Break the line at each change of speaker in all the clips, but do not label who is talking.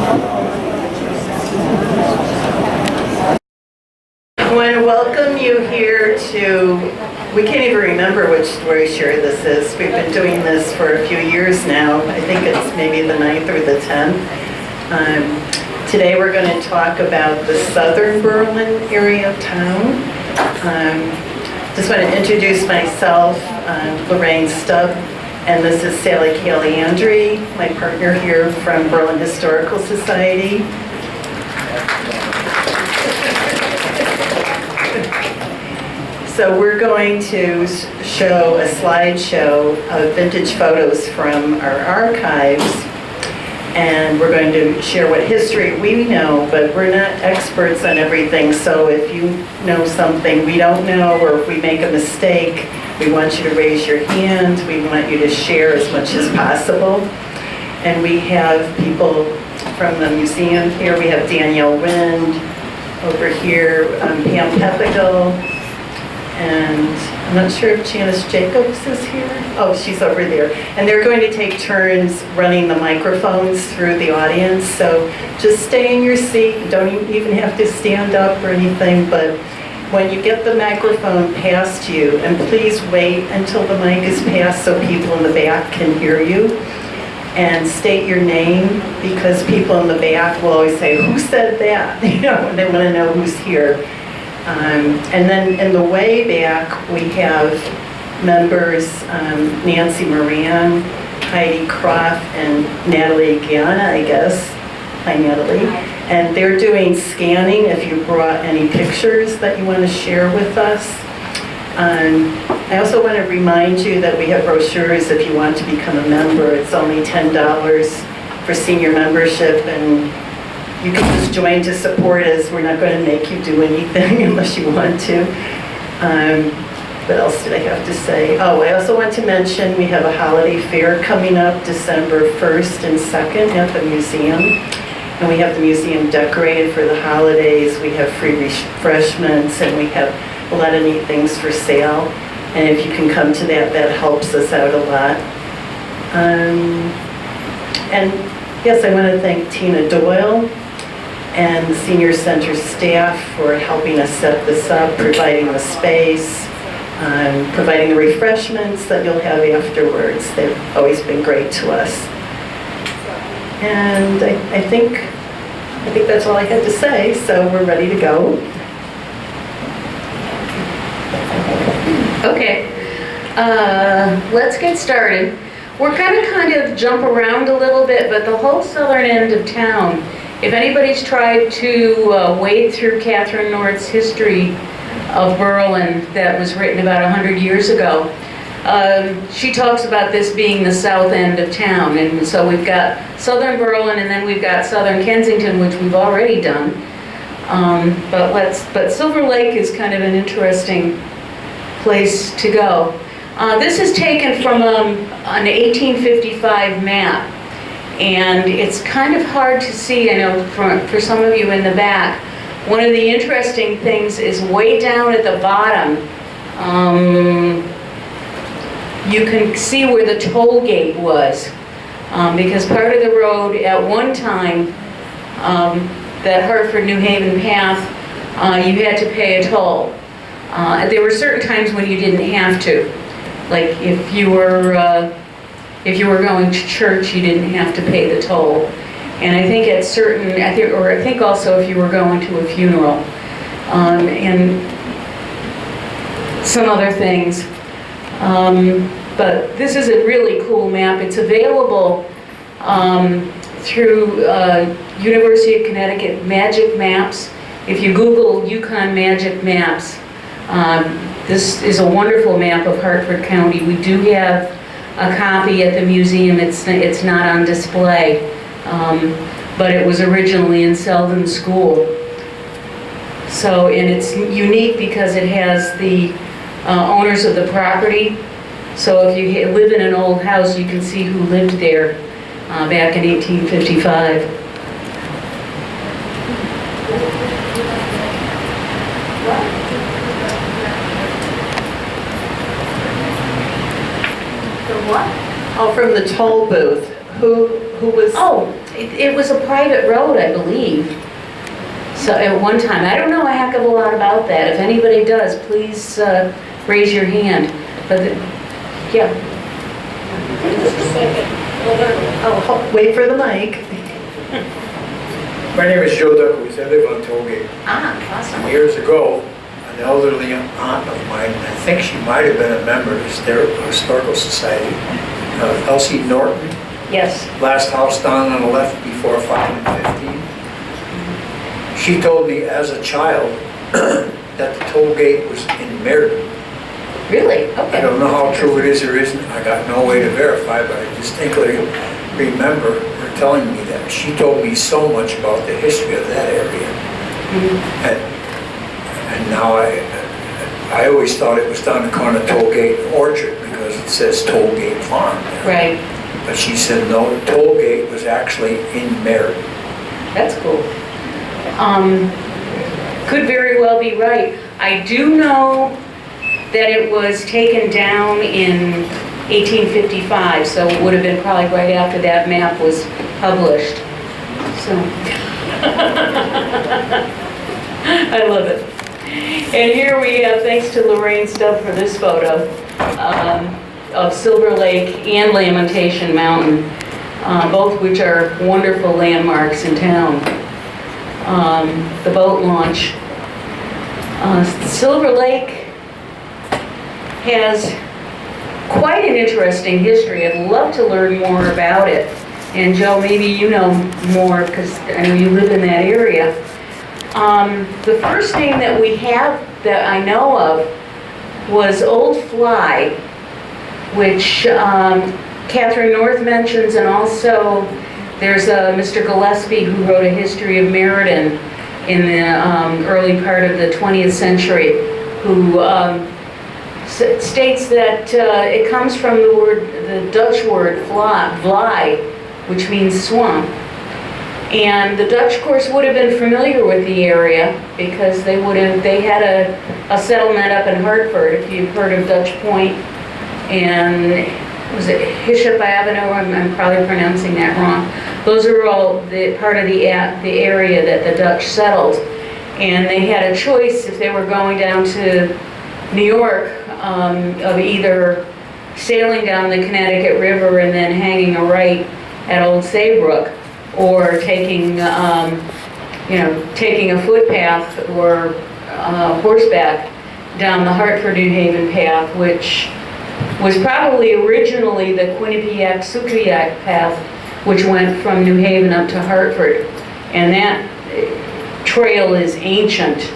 I want to welcome you here to, we can't even remember which StoryShare this is. We've been doing this for a few years now. I think it's maybe the 9th or the 10th. Today we're going to talk about the southern Berlin area of town. Just want to introduce myself, Lorraine Stubb, and this is Sally Caliandri, my partner here from Berlin Historical Society. So we're going to show a slideshow of vintage photos from our archives, and we're going to share what history we know, but we're not experts on everything, so if you know something we don't know, or if we make a mistake, we want you to raise your hand. We want you to share as much as possible. And we have people from the museum here. We have Danielle Wind over here, Pam Peppigal, and I'm not sure if Janice Jacobs is here. Oh, she's over there. And they're going to take turns running the microphones through the audience. So just stay in your seat. You don't even have to stand up or anything, but when you get the microphone passed you, and please wait until the mic is passed so people in the back can hear you, and state your name, because people in the back will always say, "Who said that?" You know, when they want to know who's here. And then in the way back, we have members, Nancy Moran, Heidi Croft, and Natalie Gianna, I guess. Hi, Natalie. And they're doing scanning if you brought any pictures that you want to share with us. I also want to remind you that we have brochures if you want to become a member. It's only $10 for senior membership, and you can just join to support us. We're not going to make you do anything unless you want to. What else did I have to say? Oh, I also want to mention we have a holiday fair coming up December 1st and 2nd at the museum. And we have the museum decorated for the holidays. We have free refreshments, and we have a lot of neat things for sale. And if you can come to that, that helps us out a lot. And yes, I want to thank Tina Doyle and the Senior Center staff for helping us set this up, providing the space, providing the refreshments that you'll have afterwards. They've always been great to us. And I think that's all I had to say, so we're ready to go.
Okay, let's get started. We're going to kind of jump around a little bit, but the whole southern end of town, if anybody's tried to wade through Catherine North's history of Berlin that was written about 100 years ago, she talks about this being the south end of town, and so we've got southern Berlin, and then we've got southern Kensington, which we've already done. But Silver Lake is kind of an interesting place to go. This is taken from an 1855 map, and it's kind of hard to see, I know, for some of you in the back. One of the interesting things is way down at the bottom, you can see where the toll gate was, because part of the road at one time, that Hartford-New Haven path, you had to pay a toll. There were certain times when you didn't have to, like if you were going to church, you didn't have to pay the toll. And I think at certain, I think also if you were going to a funeral, and some other things. But this is a really cool map. It's available through University of Connecticut Magic Maps. If you Google Yukon Magic Maps, this is a wonderful map of Hartford County. We do have a copy at the museum. It's not on display, but it was originally in Selden School. So, and it's unique because it has the owners of the property. So if you live in an old house, you can see who lived there back in 1855.
From what? Oh, from the toll booth. Who was?
Oh, it was a private road, I believe. So at one time, I don't know a heck of a lot about that. If anybody does, please raise your hand. But, yeah.
Wait for the mic.
My name is Joe Duckworth. I live on Tollgate.
Awesome.
Years ago, an elderly aunt of mine, I think she might have been a member of the Historical Society, Elsie Norton,
Yes.
last house down on the left before 5 and 15. She told me as a child that the toll gate was in Meriden.
Really? Okay.
I don't know how true it is or isn't. I got no way to verify, but I distinctly remember her telling me that. She told me so much about the history of that area. And now I always thought it was down the corner of Tollgate and Orchard because it says Tollgate Farm there.
Right.
But she said no, the Tollgate was actually in Meriden.
That's cool. Could very well be right. I do know that it was taken down in 1855, so it would have been probably right after that map was published. So, I love it. And here we have, thanks to Lorraine Stubb for this photo, of Silver Lake and Lamentation Mountain, both which are wonderful landmarks in town. The boat launch. Silver Lake has quite an interesting history. I'd love to learn more about it. And Joe, maybe you know more because I know you live in that area. The first name that we have that I know of was Old Fly, which Catherine North mentions, and also there's a Mr. Gillespie who wrote a history of Meriden in the early part of the 20th century, who states that it comes from the Dutch word vlaai, which means swamp. And the Dutch, of course, would have been familiar with the area because they had a settlement up in Hartford, if you've heard of Dutch Point, and was it Bishop Avenue? I'm probably pronouncing that wrong. Those are all part of the area that the Dutch settled. And they had a choice if they were going down to New York of either sailing down the Connecticut River and then hanging a right at Old Saybrook, or taking taking a footpath or horseback down the Hartford New Haven path, which was probably originally the Quinnipiac-Sugriac path, which went from New Haven up to Hartford. And that trail is ancient.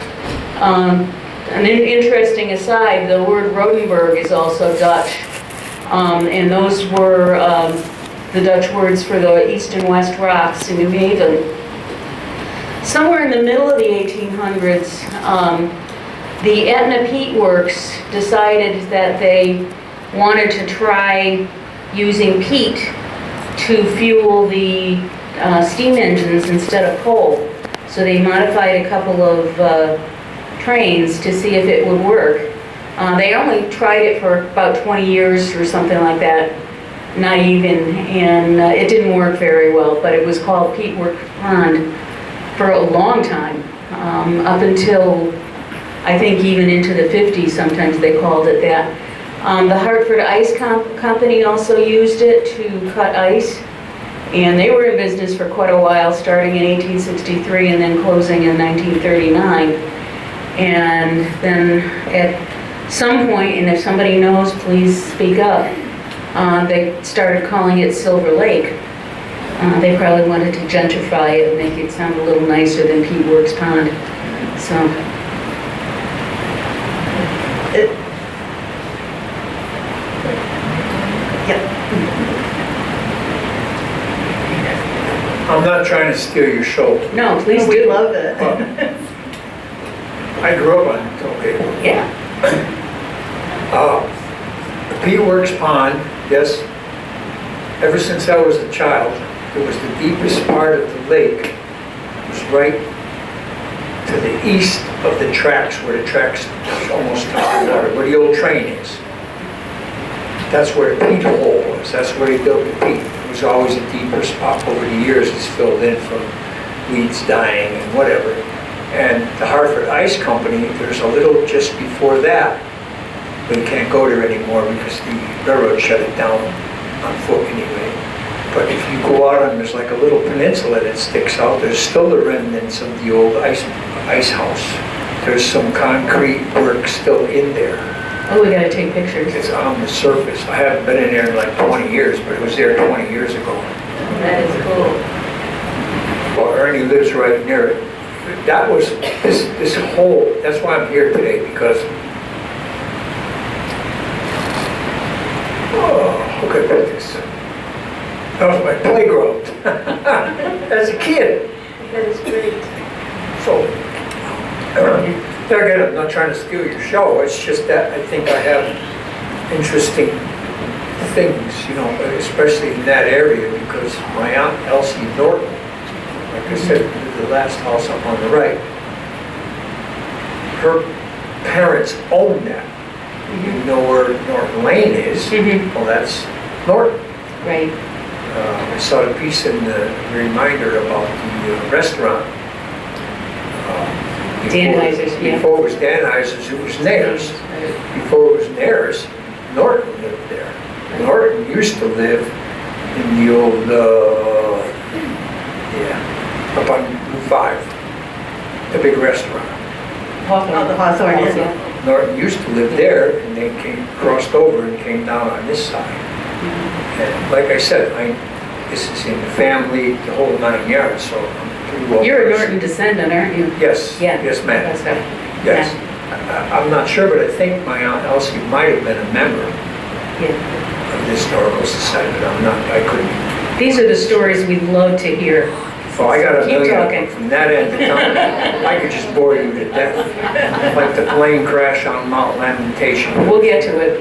An interesting aside, the word Rodenburg is also Dutch. And those were the Dutch words for the east and west rocks in New Haven. Somewhere in the middle of the 1800s, the Etna Peat Works decided that they wanted to try using peat to fuel the steam engines instead of coal. So they modified a couple of trains to see if it would work. They only tried it for about 20 years or something like that, not even, and it didn't work very well, but it was called Peat Works Pond for a long time, up until I think even into the 50s sometimes they called it that. The Hartford Ice Company also used it to cut ice, and they were in business for quite a while, starting in 1863 and then closing in 1939. And then at some point, and if somebody knows, please speak up, they started calling it Silver Lake. They probably wanted to gentrify it and make it sound a little nicer than Peat Works Pond. So.
I'm not trying to steal your show.
No, please do.
We love it.
I grew up on Tollgate.
Yeah.
The Peat Works Pond, yes. Ever since I was a child, it was the deepest part of the lake. It was right to the east of the tracks, where the tracks almost touch the water, where the old train is. That's where the peat hole was. That's where they built the peat. was always a deeper spot. Over the years, it's filled in from weeds dying and whatever. And the Hartford Ice Company, there's a little just before that, but you can't go there anymore because the railroad shut it down on foot anyway. But if you go out and there's like a little peninsula that sticks out, there's still the remnants of the old ice house. There's some concrete work still in there.
Oh, we gotta take pictures.
It's on the surface. I haven't been in there in like 20 years, but it was there 20 years ago.
That is cool.
Well, Ernie lives right near it. That was, this whole, that's why I'm here today, because, oh, look at this. That was my playground as a kid.
That is great.
So, there again, I'm not trying to steal your show, it's just that I think I have interesting things, you know, especially in that area, because my Aunt Elsie Norton, like I said, the last house up on the right, her parents owned that. You know where Norton Lane is? Well, that's Norton.
Right.
I saw the piece in the reminder about the restaurant.
Danheiser's, yeah.
Before it was Danheiser's, it was Nair's. Before it was Nair's, Norton lived there. Norton used to live in the old, up on Route 5, the big restaurant.
Oh, the Hawthorne Inn.
Yeah.
Norton used to live there, and they crossed over and came down on this side. And like I said, this is in the family, the whole 9 yards, so I'm pretty well.
You're a
versed.
Norton descendant, aren't you?
Yes,
Yeah.
yes, ma'am.
That's right.
Yes. I'm not sure, but I think my Aunt Elsie might have been a member
Yeah.
of the Historical Society, but I couldn't.
These are the stories we'd love to hear.
So I got a
Keep
million
talking.
from that end of town. I could just bore you to death. Like the plane crash on Mount Lamentation.
We'll get to it.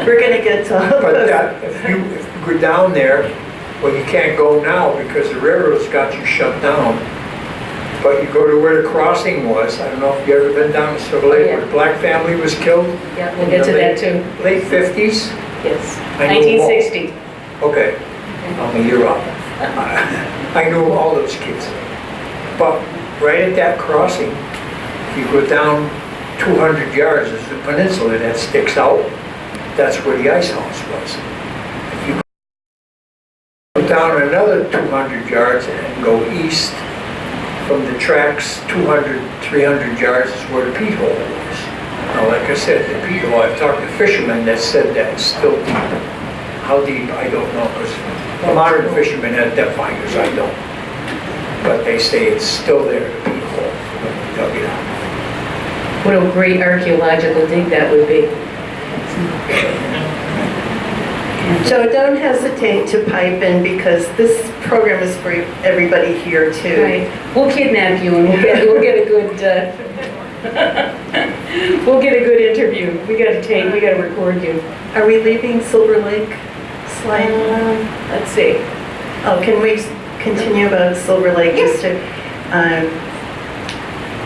We're gonna get to all
But
those.
if you go down there, well, you can't go now because the railroad's got you shut down. But you go to where the crossing was. I don't know if you ever been down to Silver Lake where the black family was killed.
Yeah, we'll get to that too.
Late 50s.
Yes.
I knew them all.
1960.
Okay, I'm a year off. I knew all those kids. But right at that crossing, if you go down 200 yards, there's a peninsula that sticks out. That's where the ice house was. If you go down another 200 yards and go east from the tracks, 200, 300 yards is where the peat hole was. Now, like I said, the peat hole, I've talked to fishermen that said that it's still deep. How deep, I don't know, because modern fishermen have depth finders, I don't. But they say it's still there, the peat hole, when they dug it out.
What a great archaeological dig that would be.
So don't hesitate to pipe in because this program is for everybody here too.
Right. We'll kidnap you and we'll get a good, we'll get a good interview. We gotta record you.
Are we leaving Silver Lake slide?
Let's see.
Oh, can we continue about Silver Lake just to,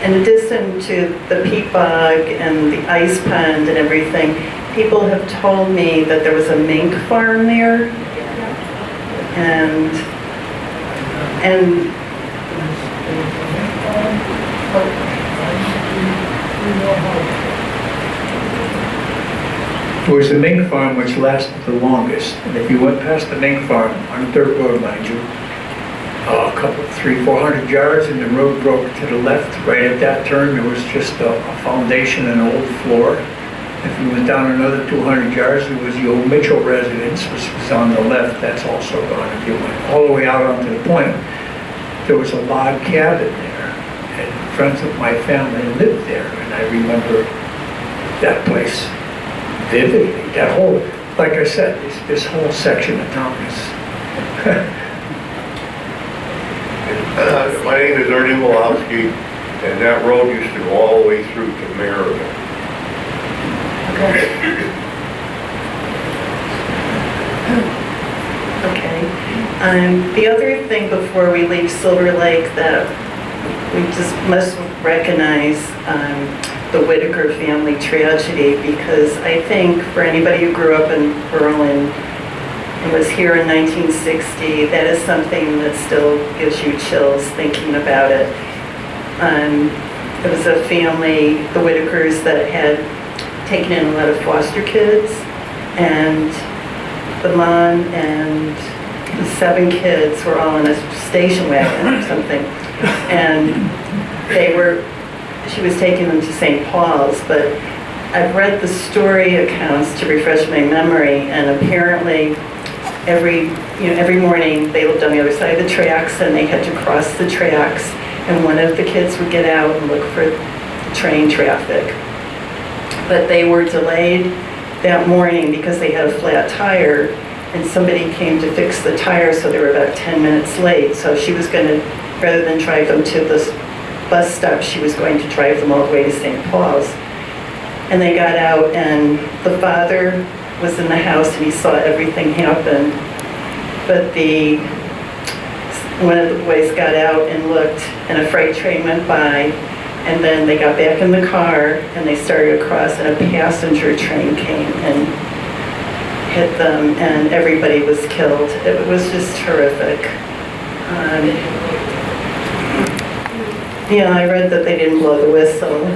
in addition to the peat bog and the ice pond and everything, people have told me that there was a mink farm there. And
It was the mink farm which lasted the longest. And if you went past the mink farm on dirt road, mind you, a couple, 300-400 yards, and the road broke to the left. Right at that turn, there was just a foundation and an old floor. If you went down another 200 yards, there was the old Mitchell residence, which was on the left. That's also gone. If you went all the way out onto the point, there was a log cabin there, and friends of my family lived there, and I remember that place vividly. That whole, like I said, this whole section of town is.
My name is Ernie Wolowski, and that road used to go all the way through to Maryville.
okay. The other thing before we leave Silver Lake that we just must recognize the Whitaker family tragedy, because I think for anybody who grew up in Berlin and was here in 1960. That is something that still gives you chills thinking about it. It was a family, the Whitakers, that had taken in a lot of foster kids, and the mom and the 7 kids were all in a station wagon or something, and she was taking them to St. Paul's, but I've read the story accounts to refresh my memory, and apparently every morning they lived on the other side of the tracks, and they had to cross the tracks, and one of the kids would get out and look for train traffic. But they were delayed that morning because they had a flat tire, and somebody came to fix the tire, so they were about 10 minutes late. So she was going to, rather than drive them to the bus stop, she was going to drive them all the way to St. Paul's. And they got out, and the father was in the house, and he saw everything happen. But one of the boys got out and looked, and a freight train went by, and then they got back in the car, and they started across, and a passenger train came and hit them, and everybody was killed. It was just horrific. Yeah, I read that they didn't blow the whistle.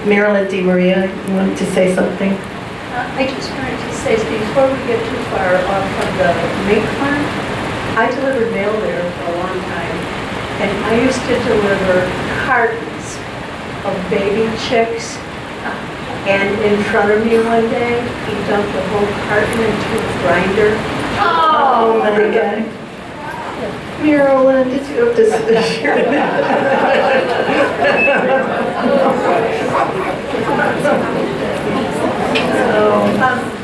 Marilyn DiMaria, you wanted to say something?
I just wanted to say, before we get too far off of the mink farm, I delivered mail there for a long time, and I used to deliver cartons of baby chicks, and in front of me one day, he dumped the whole carton into a grinder.
Oh my God. Marilyn, did you have to share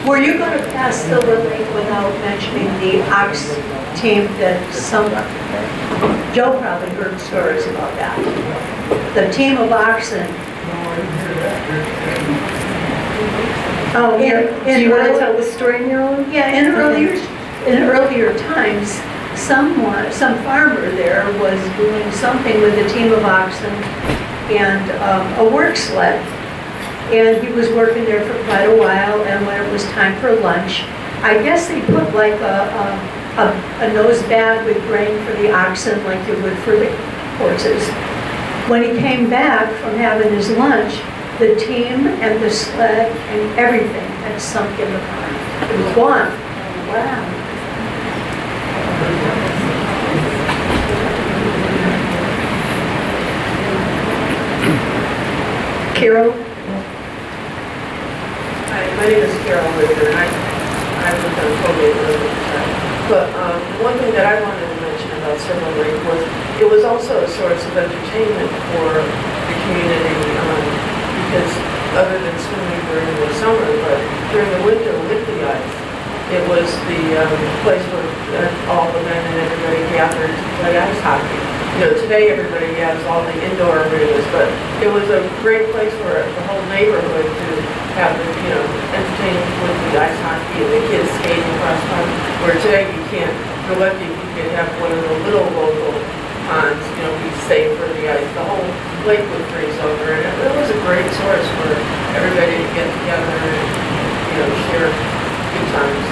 Were you going to pass the lily without mentioning the ox team that Joe probably heard stories about that. The team of oxen.
Oh, yeah. Do you want to tell the story, Marilyn?
Yeah, in earlier times, some farmer there was doing something with a team of oxen and a work sled. And he was working there for quite a while, and when it was time for lunch, I guess they put like a nose bag with grain for the oxen like you would for the horses. When he came back from having his lunch, the team and the sled and everything had sunk in the pond. It was gone. Wow.
Carol?
Hi, my name is Carol Ritter, and I've lived on Colgate Road. But one thing that I wanted to mention about Silver Lake was it was also a source of entertainment for the community because other than swimming during the summer, but during the winter with the ice, it was the place where all the men and everybody gathered to play ice hockey. Today everybody has all the indoor arenas, but it was a great place for the whole neighborhood to have the, entertainment with the ice hockey and the kids skating across town. Where today you can't. You're lucky if you could have one of the little local ponds, be safe for the ice. The whole lake would freeze over, and it was a great source for everybody to get together and, share good times.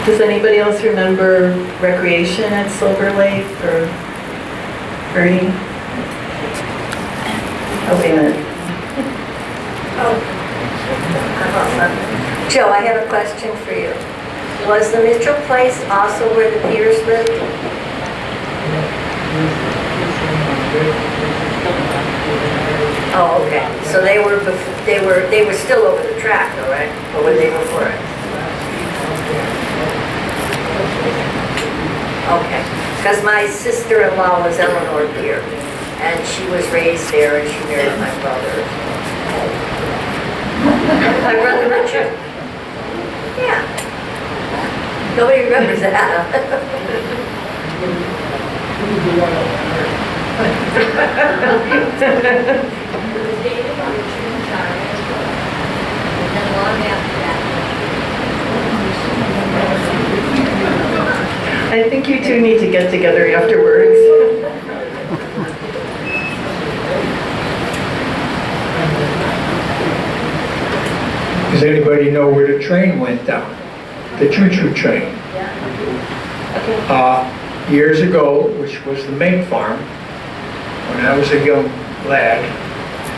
Does anybody else remember recreation at Silver Lake or Ernie? Oh, wait a minute.
Joe, I have a question for you. Was the Mitchell place also where the Peters lived? Oh, okay. So they were still over the track, though, right? Or were they before it? Okay. Because my sister-in-law was Eleanor Beer, and she was raised there, and she married my brother. My brother Richard. Yeah. Nobody remembers that.
I think you two need to get together afterwards.
Does anybody know where the train went down? The choo-choo train. Years ago, which was the Mink Farm, when I was a young lad,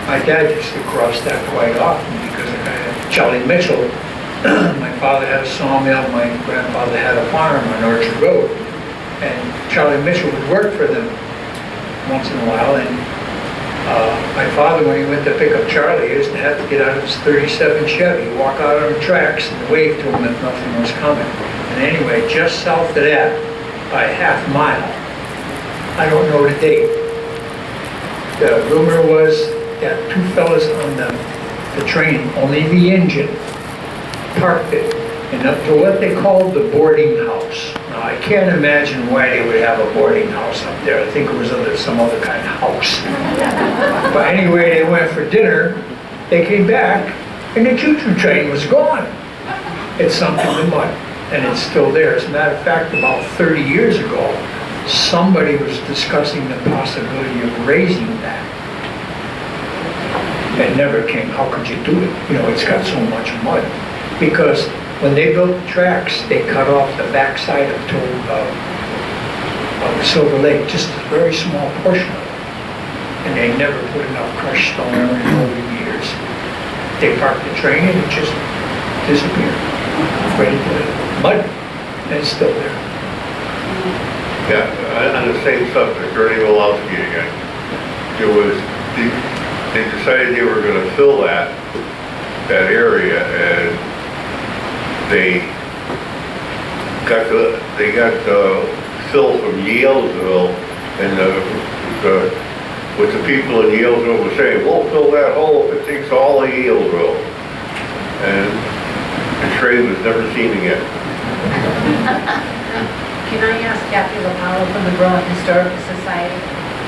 my dad used to cross that quite often because Charlie Mitchell, my father had a sawmill, my grandfather had a farm on Orchard Road, and Charlie Mitchell would work for them once in a while, and my father, when he went to pick up Charlie, used to have to get out of his 37 Chevy, walk out on the tracks and wave to him if nothing was coming. And anyway, just south of that, by a half mile, I don't know the date, the rumor was that two fellas on the train, only the engine, parked it and up to what they called the boarding house. Now, I can't imagine why they would have a boarding house up there. I think it was some other kind of house. But anyway, they went for dinner, they came back, and the choo-choo train was gone. It sunk in the mud, and it's still there. As a matter of fact, about 30 years ago, somebody was discussing the possibility of raising that. It never came. How could you do it? You know, it's got so much mud. Because when they built the tracks, they cut off the backside of Silver Lake, just a very small portion of it. And they never put enough crushed stone in over the years. They parked the train and it just disappeared. Right into the mud, and it's still there.
Yeah, on the same subject, Ernie Wolowski again. They decided they were gonna fill that area, and they got the fill from Yalesville, and what the people in Yalesville were saying, we'll fill that hole if it takes all of Yalesville. And the train was never seen again.
Can I ask Kathy LaPaulo from the Berlin Historical Society?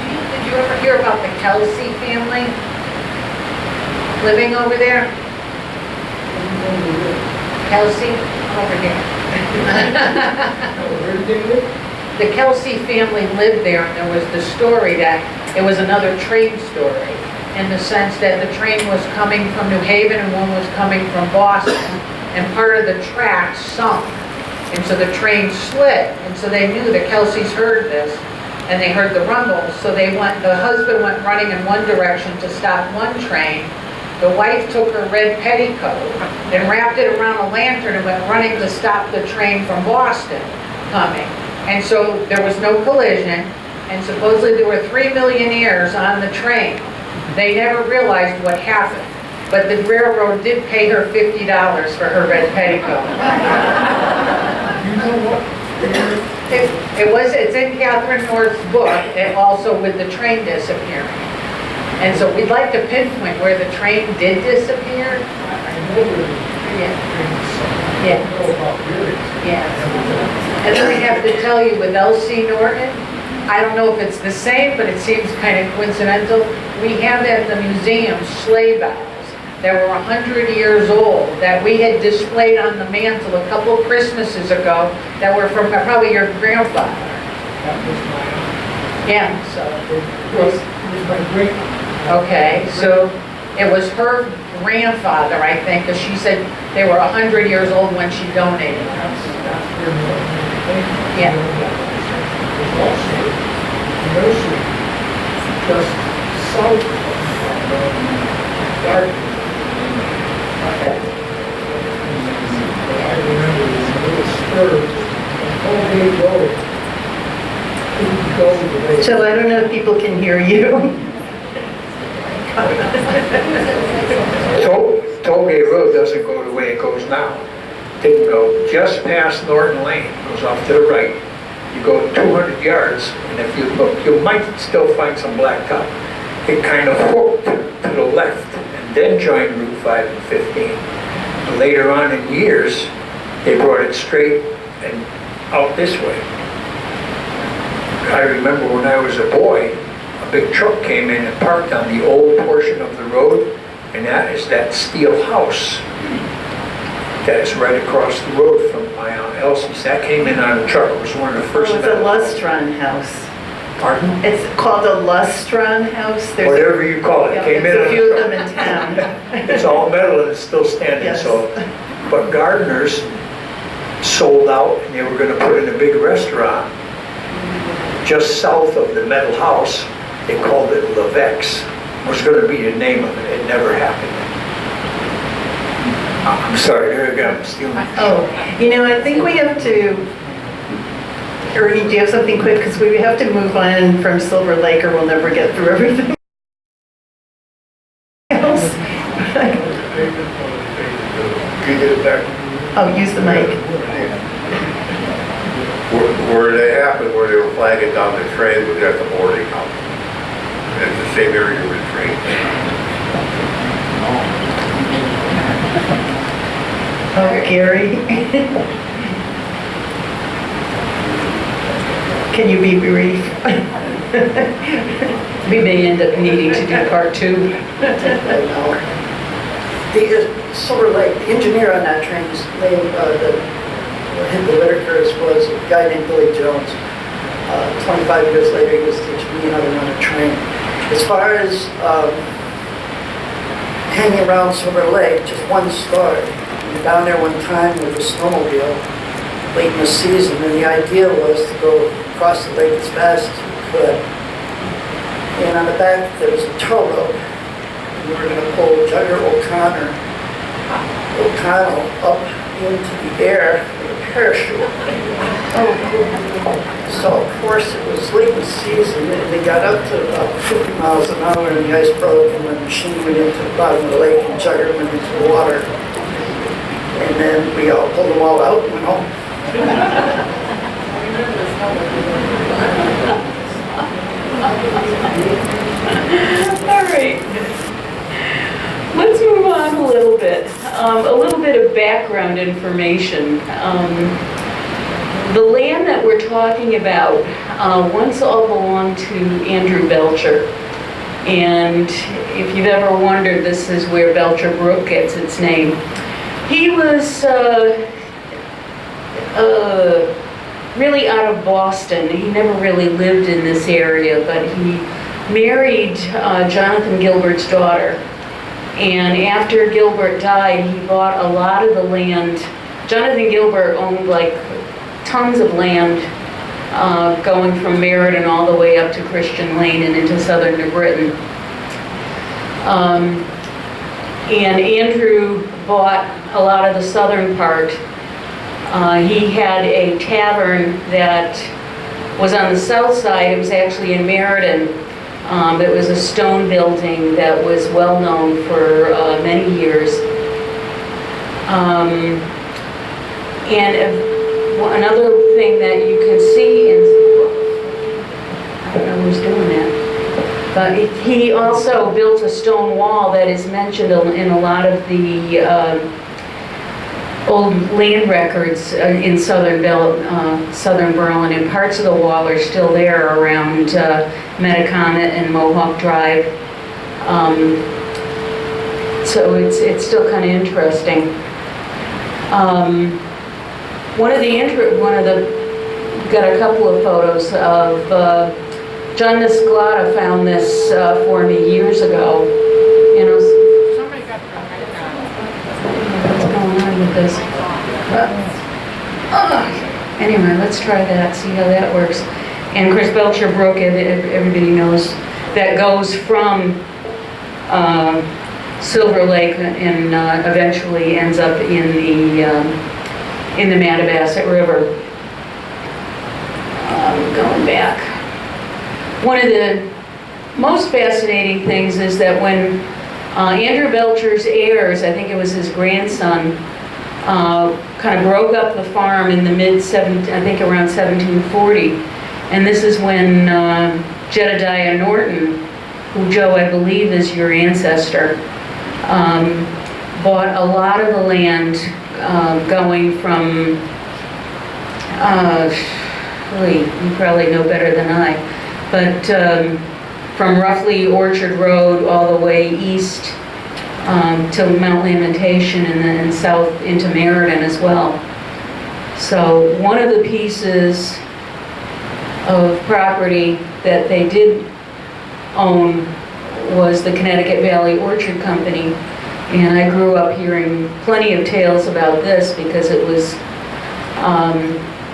Did you ever hear about the Kelsey family living over there? Kelsey, over here. The Kelsey family lived there, and there was the story that it was another train story, in the sense that the train was coming from New Haven and one was coming from Boston, and part of the track sunk. And so the train slid, and so they knew the Kelseys heard this, and they heard the rumble, so the husband went running in one direction to stop one train. The wife took her red petticoat and wrapped it around a lantern and went running to stop the train from Boston coming. And so there was no collision, and supposedly there were 3 millionaires on the train. They never realized what happened, but the railroad did pay her $50 for her red petticoat.
You know what?
It's in Catherine North's book, and also with the train disappearing. And so we'd like to pinpoint where the train did disappear.
I know where the
Yeah.
I don't know about really.
Yes. And then I have to tell you, with L.C. Norton, I don't know if it's the same, but it seems kind of coincidental. We have at the museum sleigh bells that were 100 years old that we had displayed on the mantle a couple Christmases ago that were from probably your grandfather.
That was my,
Yeah, so,
it was my great.
okay, so it was her grandfather, I think, because she said they were 100 years old when she donated.
That's where the
Yeah.
There's also a nursery just south of Garden.
Okay.
I remember this little spur on Colgate Road. Couldn't go the way.
So I don't know if people can hear you.
Tollgate Road doesn't go the way it goes now. Didn't go just past Norton Lane, goes off to the right. You go 200 yards, and if you look, you might still find some blacktop. It kind of hooked to the left, and then joined Route 5 and 15. But later on in years, they brought it straight and out this way. I remember when I was a boy, a big truck came in and parked on the old portion of the road, and that is that steel house that is right across the road from my Aunt Elsie's. That came in on a truck. It was one of the first.
It was a Lustron house.
Pardon?
It's called a Lustron house. There's
Whatever you call it,
yeah,
came in
there's a
on
few
a
of them in town.
It's all metal and it's still standing,
Yes.
so. But Gardner's sold out and they were gonna put in a big restaurant just south of the metal house. They called it Levex, was gonna be the name of it. It never happened. I'm sorry, here again, I'm stealing.
Oh, I think we have to, Ernie, do you have something quick? Because we have to move on from Silver Lake or we'll never get through everything else.
Can you get it back?
Oh, use the mic.
Where they happened, where they were flagging down the train, was at the boarding house. It's the same area where the train.
Oh, Gary. Can you be brief?
We may end up needing to do part 2.
The Silver Lake, the engineer on that train's name, that hit the Whitakers was a guy named Billy Jones. 25 years later, he was teaching me how to run a train. As far as hanging around Silver Lake, just one story. We were down there one time with a snowmobile late in the season, and the idea was to go across the lake as fast as we could. And on the back, there was a tow rope. We were going to pull Jugger O'Connell up into the air with a parachute. So of course it was late in the season and they got up to about 50 miles an hour and the ice broke and the machine went into the bottom of the lake and Jugger went into the water. And then we all pulled them all out and went home.
All right. Let's move on a little bit. A little bit of background information. The land that we're talking about once all belonged to Andrew Belcher. And if you've ever wondered, this is where Belcher Brook gets its name. He was really out of Boston. He never really lived in this area, but he married Jonathan Gilbert's daughter. And after Gilbert died, he bought a lot of the land. Jonathan Gilbert owned like tons of land going from Meriden all the way up to Christian Lane and into southern New Britain. And Andrew bought a lot of the southern part. He had a tavern that was on the south side. It was actually in Meriden. It was a stone building that was well known for many years. And another thing that you can see in, I don't know who's doing that, but he also built a stone wall that is mentioned in a lot of the old land records in southern Berlin, and parts of the wall are still there around Metacomet and Mohawk Drive. So it's still kind of interesting. Got a couple of photos of John Niscolata found this for me years ago.
Somebody got
What's going on with this? Anyway, let's try that, see how that works. And of course, Belcher Brook, everybody knows, that goes from Silver Lake and eventually ends up in the Mattabesset River. Going back. One of the most fascinating things is that when Andrew Belcher's heirs, I think it was his grandson, kind of broke up the farm in the I think around 1740. And this is when Jedediah Norton, who, Joe, I believe is your ancestor, bought a lot of the land going from, you probably know better than I, but from roughly Orchard Road all the way east to Mount Lamentation and then south into Meriden as well. So one of the pieces of property that they did own was the Connecticut Valley Orchard Company. And I grew up hearing plenty of tales about this because it was,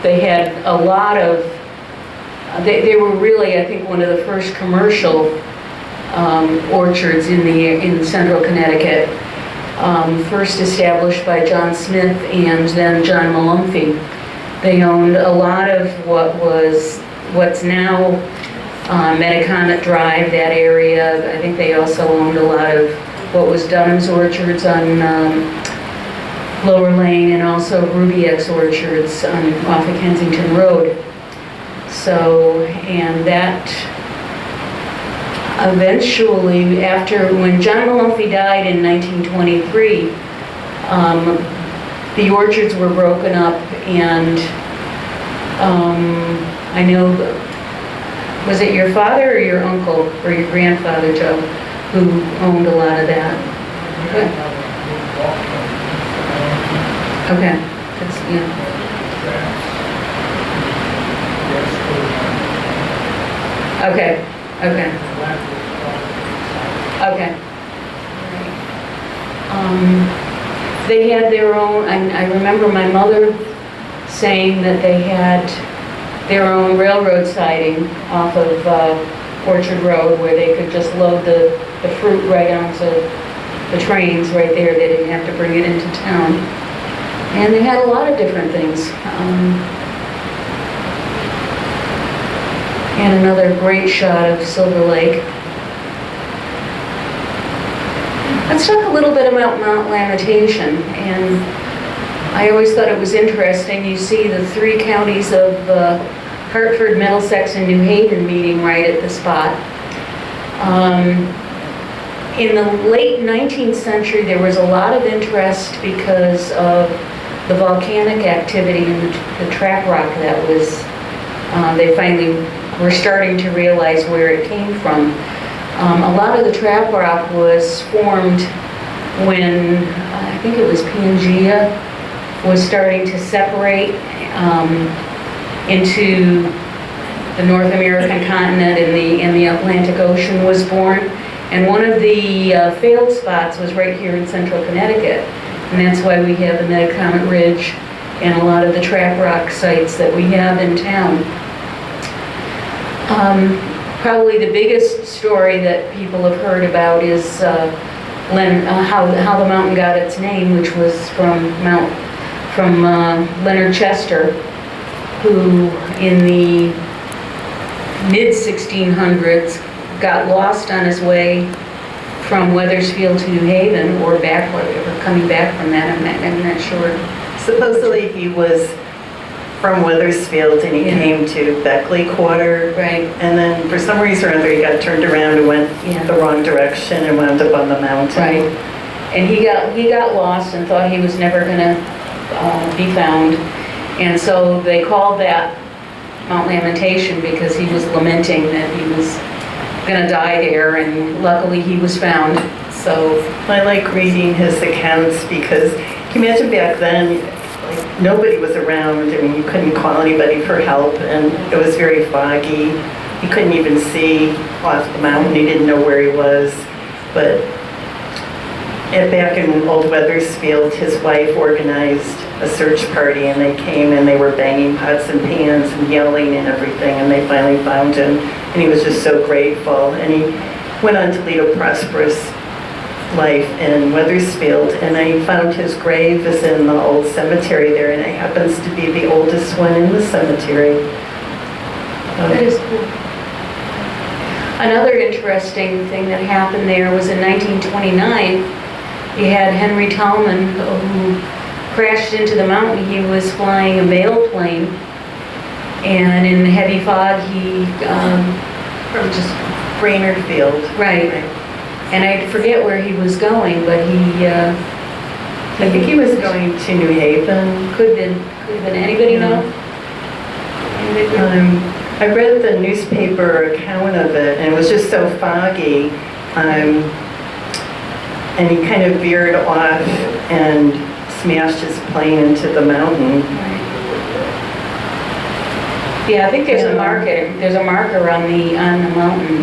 they had a lot of, they were really, I think, one of the first commercial orchards in central Connecticut. First established by John Smith and then John Malumphey. They owned a lot of what's now Metacomet Drive, that area. I think they also owned a lot of what was Dunham's Orchards on Lower Lane, and also Ruby X Orchards off of Kensington Road. So, and that eventually, when John Malumphey died in 1923, the orchards were broken up, and I know, was it your father or your uncle or your grandfather, Joe, who owned a lot of that? Okay. That's, yeah. Okay. Okay. Okay. They had their own, I remember my mother saying that they had their own railroad siding off of Orchard Road, where they could just load the fruit right onto the trains right there. They didn't have to bring it into town. And they had a lot of different things. And another great shot of Silver Lake. Let's talk a little bit about Mount Lamentation. And I always thought it was interesting. You see the three counties of Hartford, Middlesex, and New Haven meeting right at the spot. In the late 19th century, there was a lot of interest because of the volcanic activity and the trap rock that was, they finally were starting to realize where it came from. A lot of the trap rock was formed when, I think it was Pangea, was starting to separate into the North American continent, and the Atlantic Ocean was born. And one of the failed spots was right here in central Connecticut. And that's why we have the Metacomet Ridge and a lot of the trap rock sites that we have in town. Probably the biggest story that people have heard about is how the mountain got its name, which was from Leonard Chester, who in the mid-1600s got lost on his way from Wethersfield to New Haven, or coming back from that. I'm not sure.
Supposedly he was from Wethersfield and he came to Beckley Quarter.
Right.
And then for some reason or other he got turned around and went the wrong direction and wound up on the mountain.
Right. And he got lost and thought he was never going to be found. And so they called that Mount Lamentation because he was lamenting that he was going to die there, and luckily he was found. So
I like reading his accounts because can you imagine back then, like, nobody was around. I mean, you couldn't call anybody for help, and it was very foggy. He couldn't even see off the mountain. He didn't know where he was. But back in Old Wethersfield, his wife organized a search party, and they came and they were banging pots and pans and yelling and everything, and they finally found him, and he was just so grateful. And he went on to lead a prosperous life in Wethersfield, and I found his grave is in the old cemetery there, and it happens to be the oldest one in the cemetery.
that is cool. Another interesting thing that happened there was in 1929, you had Henry Tallman, who crashed into the mountain. He was flying a mail plane, and in heavy fog, he
From just Brainerd Field.
right. And I forget where he was going, but
I think he was going to New Haven.
could have been. Anybody know?
I read the newspaper account of it, and it was just so foggy. And he kind of veered off and smashed his plane into the mountain.
Yeah, I think there's a marker on the mountain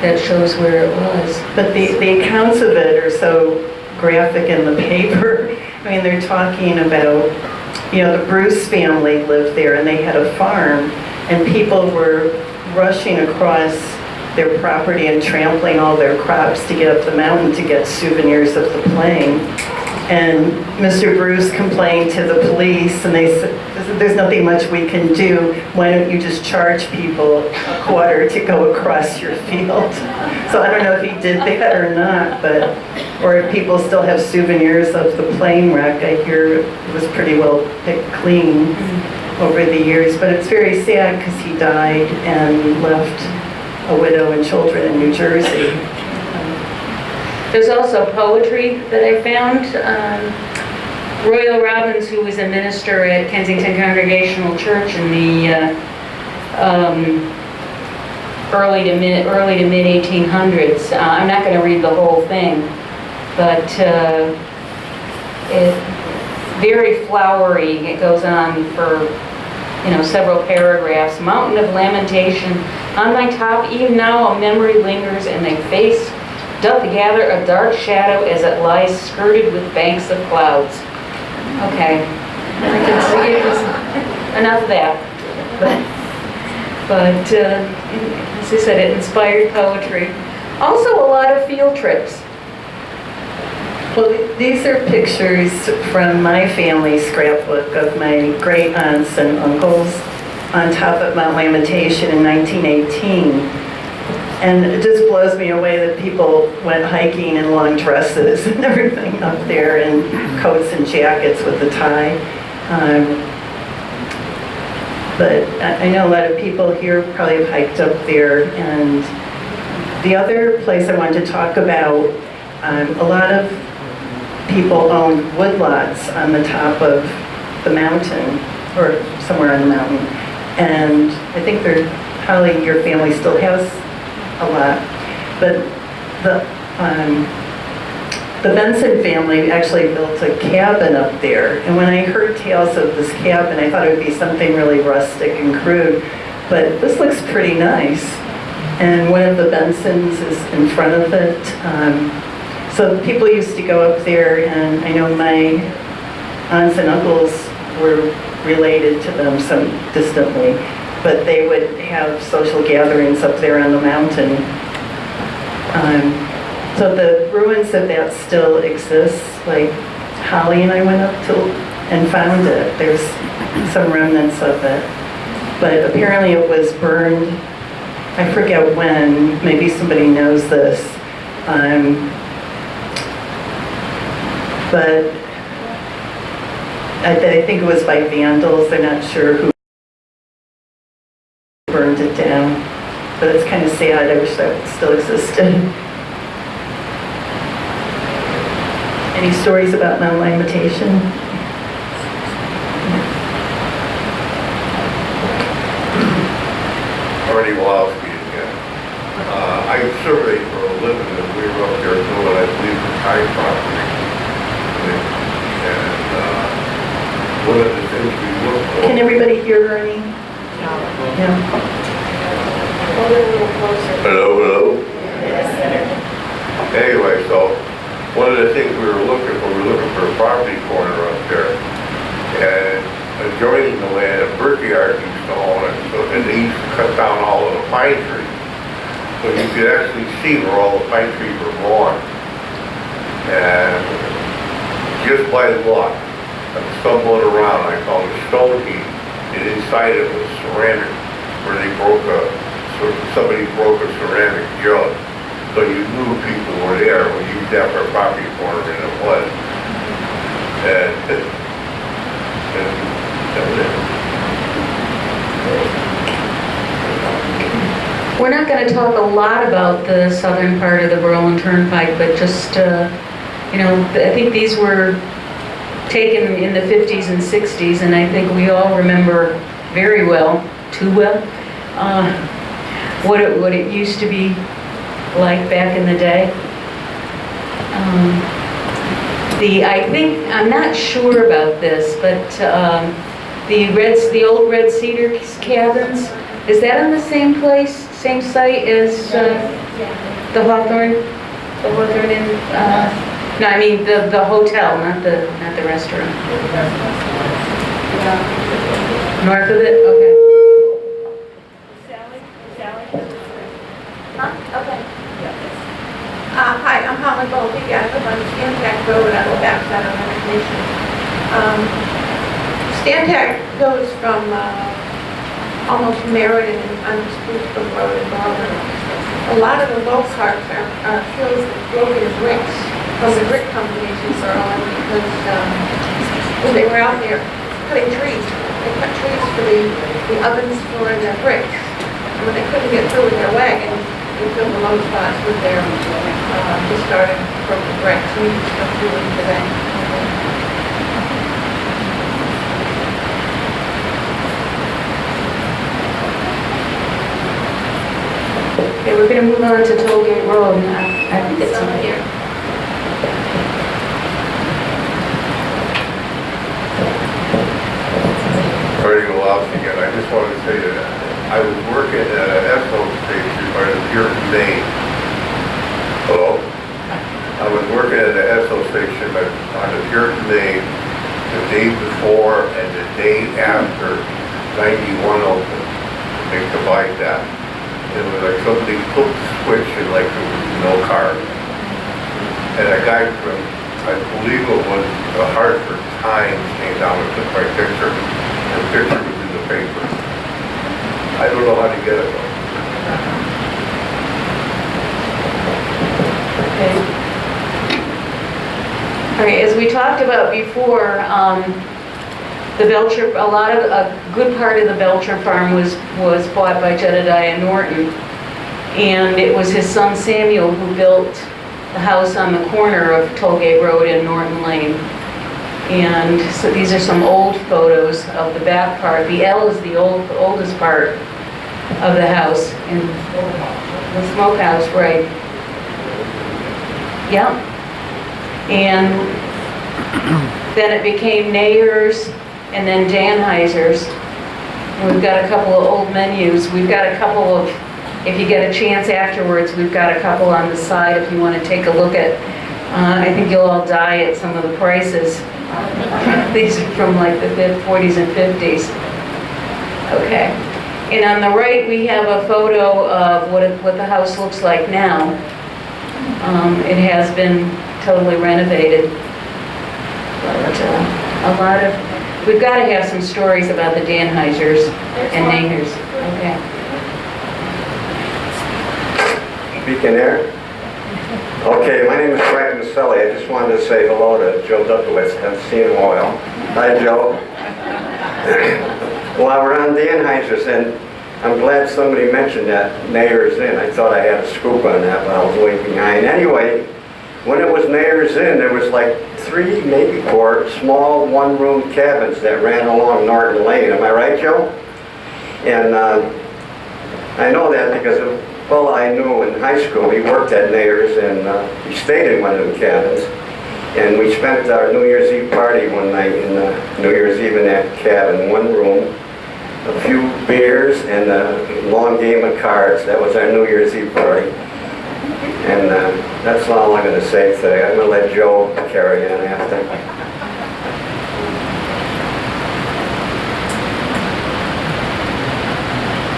that shows where it was.
But the accounts of it are so graphic in the paper. I mean, they're talking about, the Bruce family lived there and they had a farm, and people were rushing across their property and trampling all their crops to get up the mountain to get souvenirs of the playing. And Mr. Bruce complained to the police, and they said, there's nothing much we can do. Why don't you just charge people a quarter to go across your field? So I don't know if he did that or not, or if people still have souvenirs of the plane wreck. I hear it was pretty well picked clean over the years, but it's very sad because he died and left a widow and children in New Jersey.
There's also poetry that I found. Royal Robbins, who was a minister at Kensington Congregational Church in the early to mid 1800s. I'm not going to read the whole thing, but it's very flowery. It goes on for several paragraphs. Mountain of lamentation, on my top even now a memory lingers, and thy face doth gather a dark shadow as it lies skirted with banks of clouds. Okay, I can see it. Enough of that. But as I said, it inspired poetry. Also a lot of field trips.
Well, these are pictures from my family scrapbook of my great aunts and uncles on top of Mount Lamentation in 1918. And it just blows me away that people went hiking in long dresses and everything up there, and coats and jackets with the tie. But I know a lot of people here probably have hiked up there. And the other place I wanted to talk about, a lot of people own woodlots on the top of the mountain, or somewhere on the mountain. And I think probably your family still has a lot, but the Benson family actually built a cabin up there, and when I heard tales of this cabin, I thought it would be something really rustic and crude, but this looks pretty nice, and one of the Bensons is in front of it. So people used to go up there, and I know my aunts and uncles were related to them some distantly, but they would have social gatherings up there on the mountain. So the ruins of that still exist. Like Holly and I went up to and found it. There's some remnants of it. But apparently it was burned, I forget when, maybe somebody knows this. But I think it was by vandals. They're not sure who burned it down, but it's kind of sad. I wish that still existed. Any stories about Mount Lamentation?
Artie Walowski again. I surveyed for a living, and we were up there doing, I believe, the Thai property. And one of the things we looked for.
Can everybody hear Ernie? Yeah.
Hello. Anyway, so one of the things we were looking for a property corner up there, and adjoining the land, a brickyard used to own it, so, and they used to cut down all of the pine trees. So you could actually see where all the pine trees were born. And just by luck, I'm stumbling around, I found a stone heap, and inside it was ceramic, where somebody broke a ceramic jug. So you knew people were there when you used that for a property corner, and it was. And that was it.
We're not going to talk a lot about the southern part of the Berlin Turnpike, but just, I think these were taken in the 50s and 60s, and I think we all remember very well, too well, what it used to be like back in the day. I'm not sure about this, but the old Red Cedar cabins, is that on the same place, same site as the Hawthorne? The Hawthorne Inn? No, I mean the hotel, not the restaurant. North of it? Okay.
Hi, I'm Holly Goldie. I live on Stantec Road on the backside of Nation. Stantec goes from almost Meriden on Spruceville Road in Baldwin. A lot of the low parts are filled with broken bricks from the brick companies in Berlin because when they were out there cutting trees, they cut trees for the ovens for the bricks. And when they couldn't get through with their wagon, they filled the low spots with their discarded broken bricks. We used to do them today.
Okay, we're going to move on to Tollgate Road. I think it's up here.
Sorry to go off again, I just wanted to say that I was working at an Esso station right here in Maine. Hello? I was working at an Esso station on the Puritan Maine the day before and the day after 91 opened. They combined that. It was like somebody flipped the switch and like there was no car. And a guy from, I believe it was the Hartford Times, came down and took my picture. The picture was in the paper. I don't know how to get it though.
Okay. All right, as we talked about before, the Belcher, a good part of the Belcher farm was bought by Jedediah Norton. And it was his son Samuel who built the house on the corner of Tollgate Road and Norton Lane. And so these are some old photos of the back part. The L is the oldest part of the house. And the smokehouse, right. Yeah. And then it became Nayer's and then Danheiser's. And we've got a couple of old menus. We've got a couple of, if you get a chance afterwards, we've got a couple on the side if you want to take a look at. I think you'll all die at some of the prices. These are from like the 40s and 50s. Okay. And on the right, we have a photo of what the house looks like now. It has been totally renovated. But a lot of, we've got to have some stories about the Danheisers and Nahers. Okay.
Speaking there. Okay, my name is Frank Maselli. I just wanted to say hello to Joe Duckowitz. Haven't seen him in a while. Hi, Joe. Well, we're on Danheiser's, and I'm glad somebody mentioned that Nayer's Inn. I thought I had a scoop on that, but I was way behind. Anyway, when it was Nayer's Inn, there was like 3, maybe 4 small one-room cabins that ran along Norton Lane. Am I right, Joe? And I know that because of a fellow I knew in high school. He worked at Nayer's, and he stayed in one of the cabins. And we spent our New Year's Eve party one night in New Year's Eve in that cabin, one room, a few beers, and a long game of cards. That was our New Year's Eve party. And that's all I'm going to say today. I'm going to let Joe carry on after.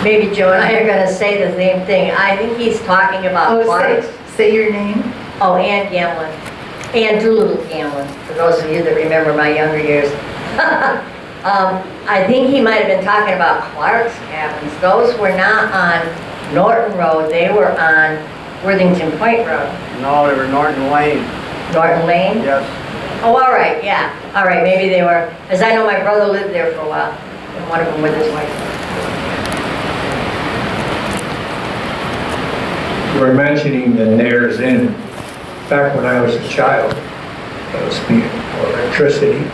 Maybe Joe and I are going to say the same thing. I think he's talking about Clark's.
Say your name.
Oh, Ann Gamlin. Ann Doolittle Gamlin, for those of you that remember my younger years. I think he might have been talking about Clark's cabins. Those were not on Norton Road. They were on Worthington Point Road.
No, they were Norton Lane.
Norton Lane?
Yes.
Oh, all right, yeah. All right, maybe they were, as I know my brother lived there for a while, and one of them with his wife.
You were mentioning the Nayer's Inn. Back when I was a child, that was before electricity,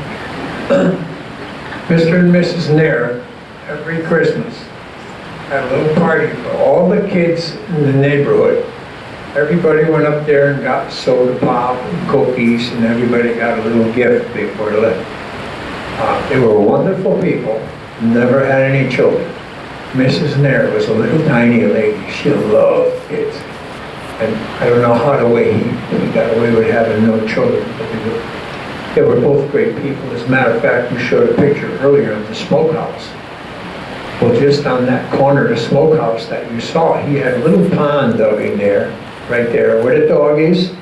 Mr. and Mrs. Nair, every Christmas, had a little party for all the kids in the neighborhood. Everybody went up there and got soda pop and cookies, and everybody got a little gift before they left. They were wonderful people, never had any children. Mrs. Nair was a little tiny lady. She loved kids. And I don't know how the way he got away with having no children, but they were both great people. As a matter of fact, you showed a picture earlier of the smokehouse. Well, just on that corner of the smokehouse that you saw, he had a little pond dug in there, right there where the dog is.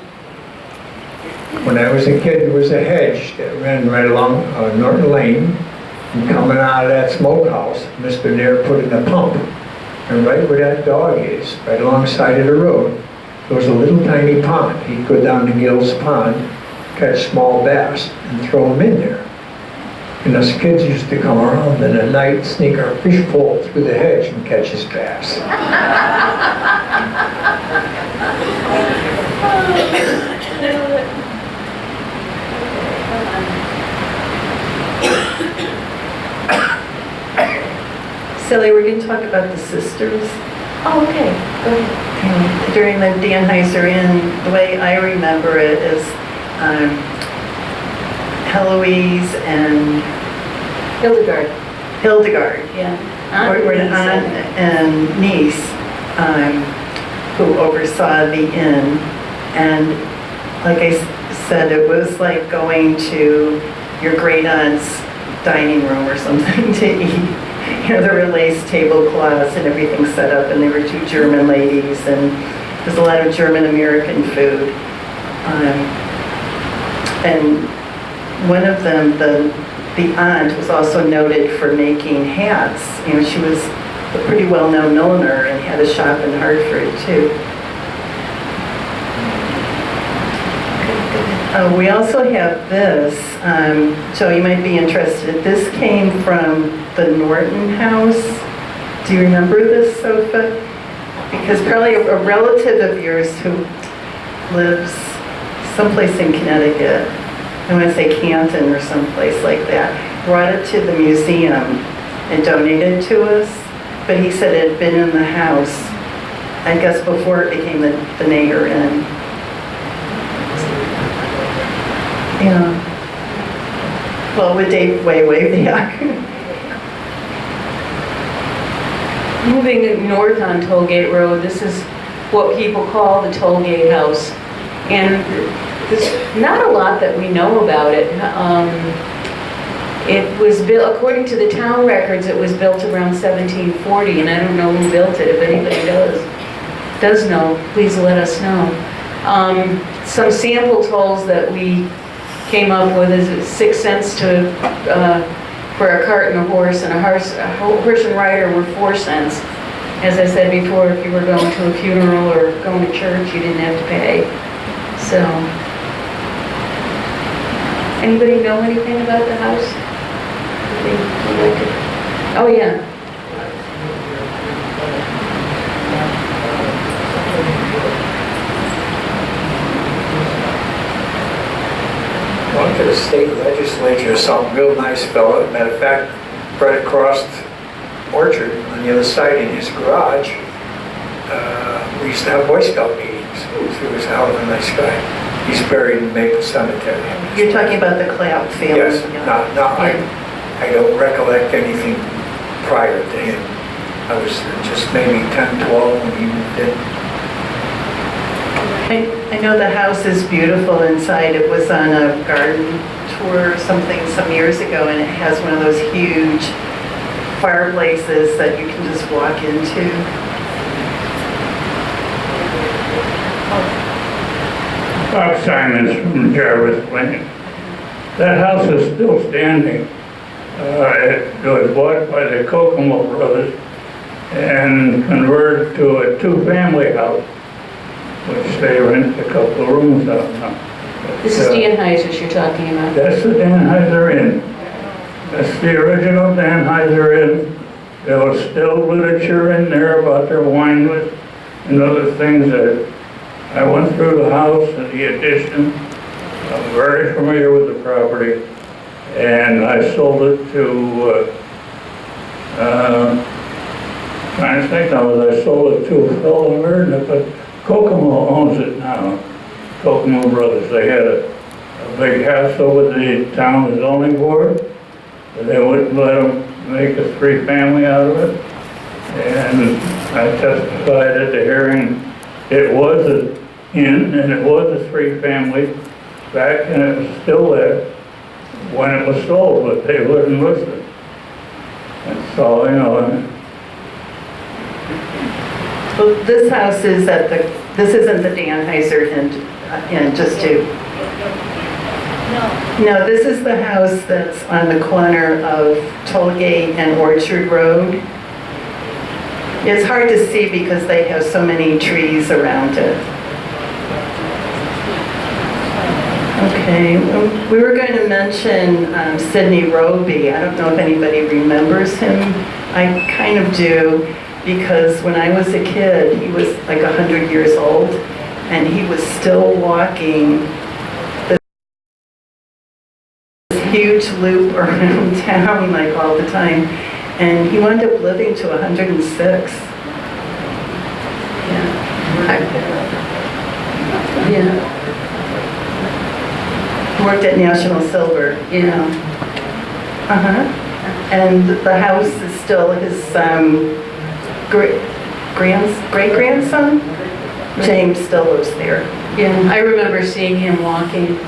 When I was a kid, there was a hedge that ran right along Norton Lane. And coming out of that smokehouse, Mr. Nair put in a pump. And right where that dog is, right alongside of the road, there was a little tiny pond. He'd go down to Gill's Pond, catch small bass, and throw them in there. And us kids used to come around in the night, sneak our fish pole through the hedge and catch his bass.
Sally, we're going to talk about the sisters.
Oh, okay, go ahead.
During the Danheiser Inn, the way I remember it is Heloise and Hildegard
Yeah.
were an aunt and niece who oversaw the inn. And like I said, it was like going to your great aunt's dining room or something to eat. You know, there were lace tablecloths and everything set up, and there were two German ladies, and there's a lot of German-American food. And one of them, the aunt, was also noted for making hats. You know, she was a pretty well-known milliner and had a shop in Hartford, too. We also have this, Joe, you might be interested. This came from the Norton House. Do you remember this sofa? Because probably a relative of yours who lives someplace in Connecticut, I want to say Canton or someplace like that, brought it to the museum and donated it to us. But he said it had been in the house, I guess, before it became the Nayer Inn. Yeah. Well, it would date way back.
Moving north on Tollgate Road, this is what people call the Tollgate House. And there's not a lot that we know about it. It was built, according to the town records, it was built around 1740, and I don't know who built it. If anybody does know, please let us know. Some sample tolls that we came up with is 6 cents for a cart and a horse, and a horse and rider were 4 cents. As I said before, if you were going to a funeral or going to church, you didn't have to pay. So, anybody know anything about the house? Oh, yeah.
Went to the state legislature, some real nice fellow. Matter of fact, right across Orchard, on the other side in his garage, we used to have Boy Scout meetings. He was a hell of a nice guy. He's buried in Maple Cemetery.
You're talking about the Clapp family?
Yes, I don't recollect anything prior to him. I was just maybe 10, 12 when he moved in.
I know the house is beautiful inside. It was on a garden tour or something some years ago, and it has one of those huge fireplaces that you can just walk into.
Bob Simons from Jarvis Lane. That house is still standing. It was bought by the Kokomo brothers and converted to a two-family house, which they rent a couple of rooms out now.
This is Danheiser's you're talking about.
That's the Danheiser Inn. That's the original Danheiser Inn. There was still literature in there about their wine list and other things that I went through the house and the addition. I'm very familiar with the property, and I sold it to, trying to think now, I sold it to a fellow in Meriden, but Kokomo owns it now. Kokomo Brothers. They had a big hassle with the town zoning board, They wouldn't let them make a three-family out of it. And I testified at the hearing, it was an inn and it was a three-family back, and it was still there when it was sold, but they wouldn't list it. That's all I know.
Well, this house is at the, this isn't the Danheiser Inn, just to... No, this is the house that's on the corner of Tollgate and Orchard Road. It's hard to see because they have so many trees around it. Okay, we were going to mention Sidney Roby. I don't know if anybody remembers him. I kind of do, because when I was a kid, he was like 100 years old, and he was still walking this huge loop around town like all the time. And he wound up living to 106.
Yeah.
Worked at National Silver.
Yeah.
And the house is still his great-grandson. James still lives there.
Yeah, I remember seeing him walking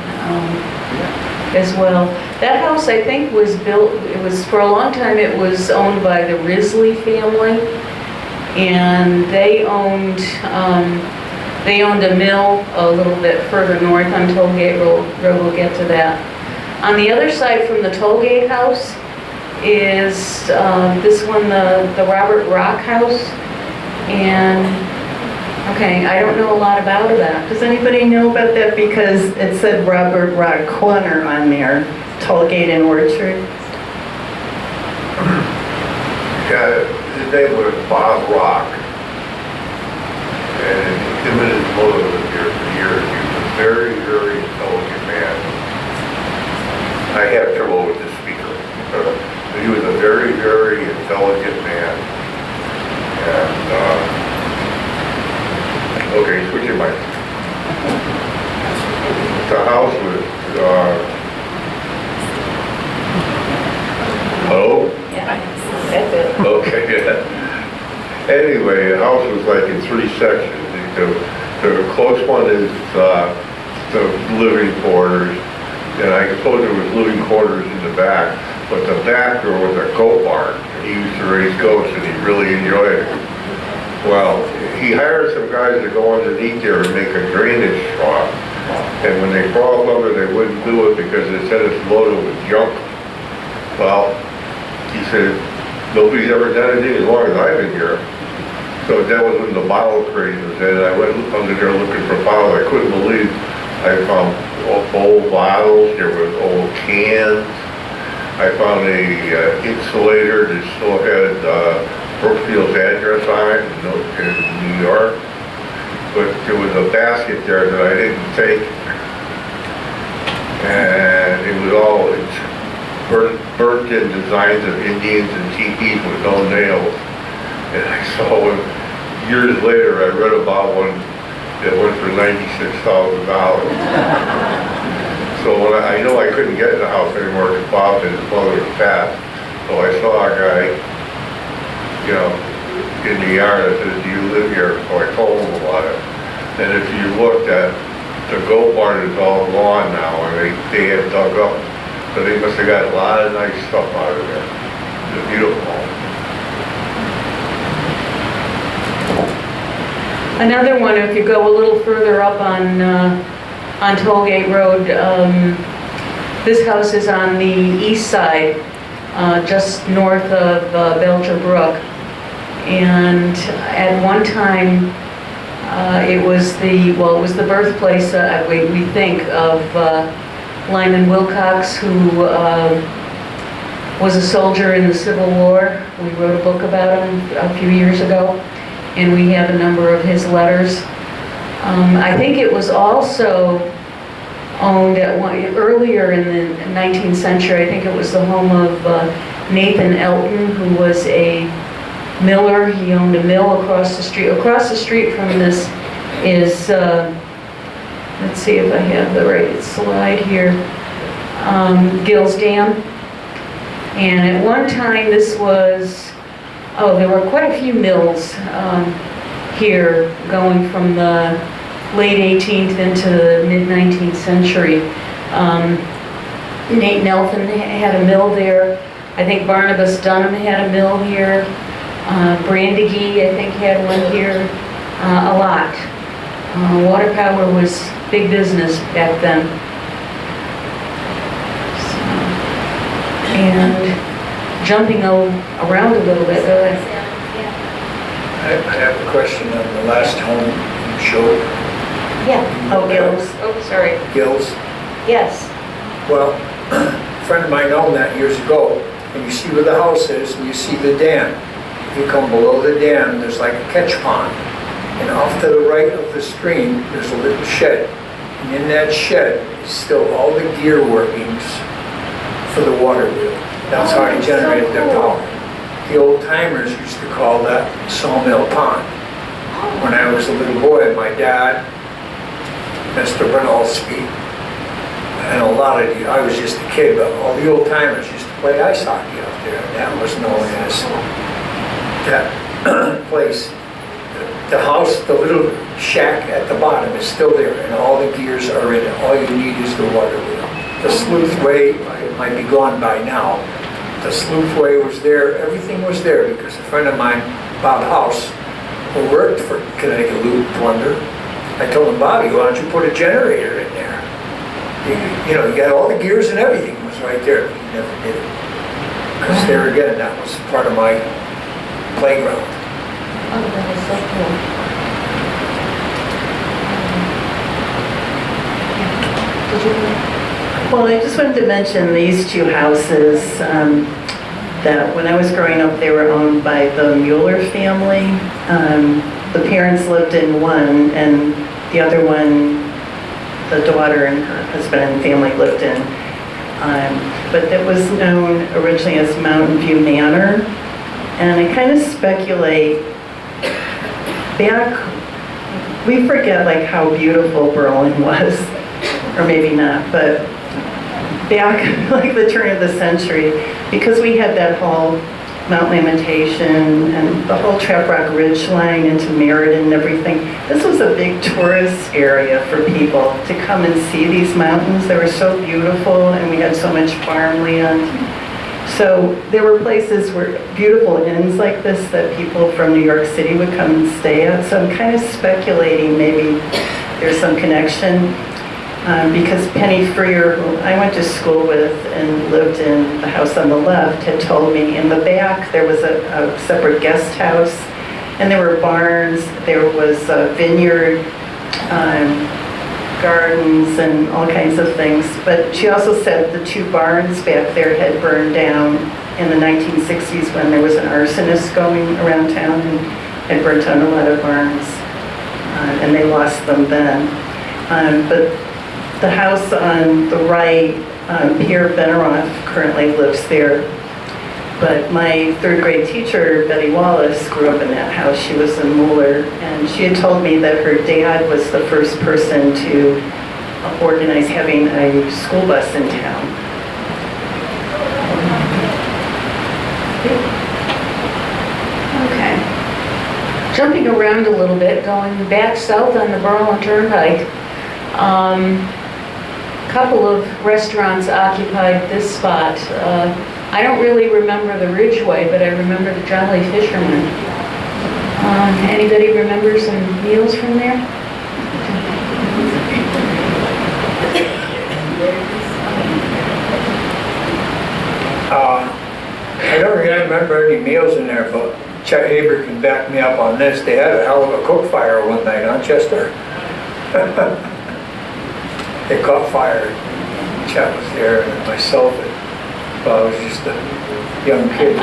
as well. That house, I think, was built, it was, for a long time, it was owned by the Risley family. And they owned a mill a little bit further north on Tollgate Road. We'll get to that. On the other side from the Tollgate house is this one, the Robert Rock house. And, okay, I don't know a lot about that.
Does anybody know about that? Because it said Robert Rock Corner on there, Tollgate and Orchard.
Yeah, his name was Bob Rock. And him and his mother lived here for years. He was a very, very intelligent man. I have trouble with this speaker. But he was a very, very intelligent man. And, okay, switch your mic. The house was, hello?
That's it.
Okay, yeah. Anyway, the house was like in three sections. The close one is the living quarters, and I suppose there was living quarters in the back, but the back there was a goat barn. He used to raise goats, and he really enjoyed it. Well, he hired some guys to go underneath there and make a drainage trough, and when they crawled under, they wouldn't do it because they said it's loaded with junk. Well, he said, nobody's ever done anything as long as I've been here. So that was when the bottle craze was in. I went under there looking for bottles. I couldn't believe I found old bottles. There was old cans. I found a insulator that still had Brookfield's address on it in New York. But there was a basket there that I didn't take. And it was all burnt in designs of Indians and teepees with no nails. And I saw one, years later, I read about one that went for $96,000. So when I know I couldn't get in the house anymore because Bob and his mother was passed. So I saw a guy, you know, in the yard that said, do you live here? So I told him about it. And if you looked at, the goat barn is all gone now, and they had dug up. So they must have got a lot of nice stuff out of there. It's beautiful.
Another one, if you go a little further up on Tollgate Road, this house is on the east side, just north of Belcher Brook. And at one time, it was the birthplace, we think, of Lyman Wilcox, who was a soldier in the Civil War. We wrote a book about him a few years ago, and we have a number of his letters. I think it was also owned earlier in the 19th century. I think it was the home of Nathan Elton, who was a miller. He owned a mill across the street. Across the street from this is, let's see if I have the right slide here, Gill's Dam. And at one time, this was, there were quite a few mills here going from the late 18th into the mid-19th century. Nate Nelson had a mill there. I think Barnabas Dunham had a mill here. Brandegee, I think, had one here. A lot. Water power was big business back then. And jumping around a little bit,
I have a question on the last home you showed.
yeah.
Oh, Gills.
Oh, sorry.
Gills.
Yes.
Well, a friend of mine owned that years ago, and you see where the house is, and you see the dam. If you come below the dam, there's like a catch pond. And off to the right of the stream, there's a little shed. And in that shed is still all the gear workings for the water wheel. That's how they generated their power. The old timers used to call that Sawmill Pond. When I was a little boy, my dad, Mr. Bernalski, and a lot of you, I was just a kid, but all the old timers used to play ice hockey out there, and that was known as that place. The house, the little shack at the bottom is still there, and all the gears are in it. All you need is the water wheel. The sleuthway, it might be gone by now. The sleuthway was there, everything was there, because a friend of mine, Bob House, who worked for Connecticut Loop Plunder, I told him, Bobby, why don't you put a generator in there? You got all the gears and everything was right there. He never did it. Because there again, that was part of my playground.
Oh, that is so cool. Did you?
Well, I just wanted to mention these two houses that when I was growing up, they were owned by the Mueller family. The parents lived in one, and the other one, the daughter and her husband and family lived in. But it was known originally as Mountain View Manor. And I kind of speculate back, we forget like how beautiful Berlin was, or maybe not, but back like the turn of the century, because we had that whole Mount Lamentation and the whole Trap Rock Ridge line into Meriden and everything. This was a big tourist area for people to come and see these mountains. They were so beautiful, and we had so much farmland. So there were places where beautiful inns like this that people from New York City would come and stay at. So I'm kind of speculating maybe there's some connection. Because Penny Freer, who I went to school with and lived in the house on the left, had told me in the back there was a separate guest house, and there were barns, there was a vineyard, gardens, and all kinds of things. But she also said the two barns back there had burned down in the 1960s when there was an arsonist going around town and had burnt down a lot of barns, and they lost them then. But the house on the right, Pierre Beneroff currently lives there. But my third grade teacher, Betty Wallace, grew up in that house. She was in Mueller, and she had told me that her dad was the first person to organize having a school bus in town.
Okay. Jumping around a little bit, going back south on the Berlin Turnpike, couple of restaurants occupied this spot. I don't really remember the Ridgeway, but I remember the Jolly Fisherman. Anybody remember some meals from there?
I don't remember any meals in there, but Chet Haber can back me up on this. They had a hell of a cook fire one night on Chester. It caught fire. Chet was there, and myself, I was just a young kid.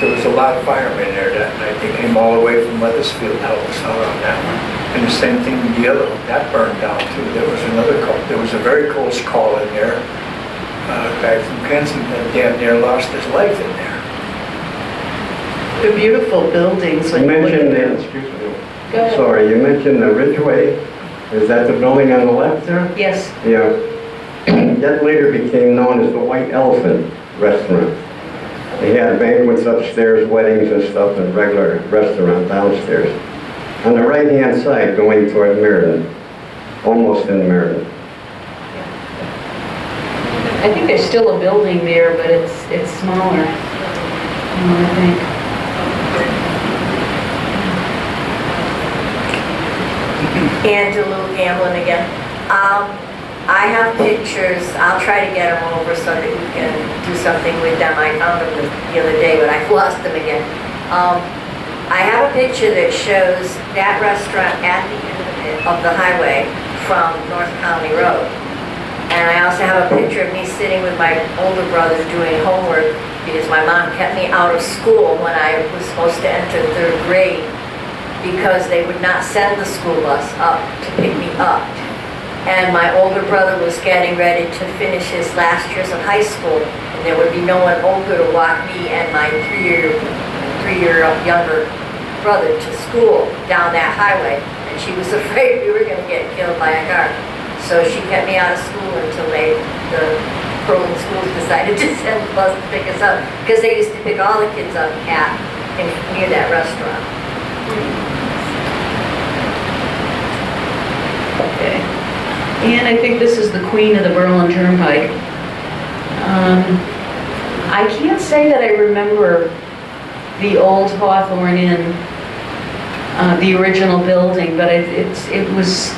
There was a lot of firemen there that night. They came all the way from Weathersfield to help us out on that one. And the same thing with the other one, that burned down too. There was another call. There was a very close call in there. A guy from Kensington damn near lost his life in there.
They're beautiful buildings.
You mentioned, sorry, you mentioned the Ridgeway. Is that the building on the left there?
Yes.
Yeah. That later became known as the White Elephant Restaurant. They had banquets upstairs, weddings and stuff, and regular restaurant downstairs. On the right-hand side, going toward Meriden, almost in Meriden.
I think there's still a building there, but it's smaller, I think.
And do a little gambling again. I have pictures, I'll try to get them over so that we can do something with them. I found them the other day, but I've lost them again. I have a picture that shows that restaurant at the end of the highway from North County Road. And I also have a picture of me sitting with my older brothers doing homework because my mom kept me out of school when I was supposed to enter 3rd grade because they would not send the school bus up to pick me up. And my older brother was getting ready to finish his last years of high school, and there would be no one older to walk me and my three-year younger brother to school down that highway. And she was afraid we were going to get killed by a car. So she kept me out of school until the Berlin schools decided to send the bus to pick us up, because they used to pick all the kids up near that restaurant.
Okay. And I think this is the queen of the Berlin Turnpike. I can't say that I remember the old Hawthorne Inn, the original building, but it was,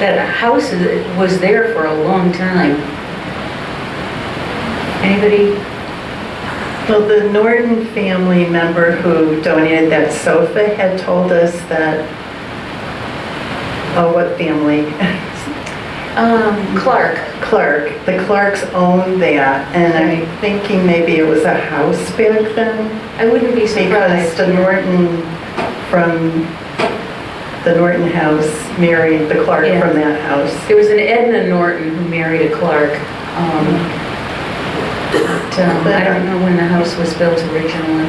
that house was there for a long time. Anybody?
Well, the Norton family member who donated that sofa had told us that, oh, what family?
Clark.
Clark. The Clarks owned that, and I'm thinking maybe it was a house back then.
I wouldn't be
Because
surprised.
the Norton from the Norton house married the Clark
Yeah.
from that house.
There was an Edna Norton who married a Clark. I don't know when the house was built originally.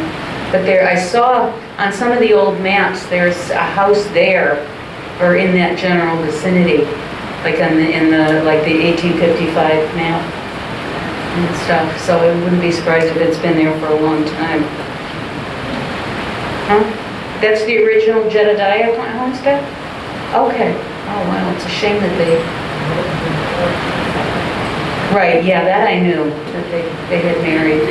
But there, I saw on some of the old maps, there's a house there, or in that general vicinity, like in the 1855 map and stuff. So I wouldn't be surprised if it's been there for a long time. Huh? That's the original Jedediah homestead? Okay. Oh, wow, it's a shame that they... Right, yeah, that I knew, that they had married.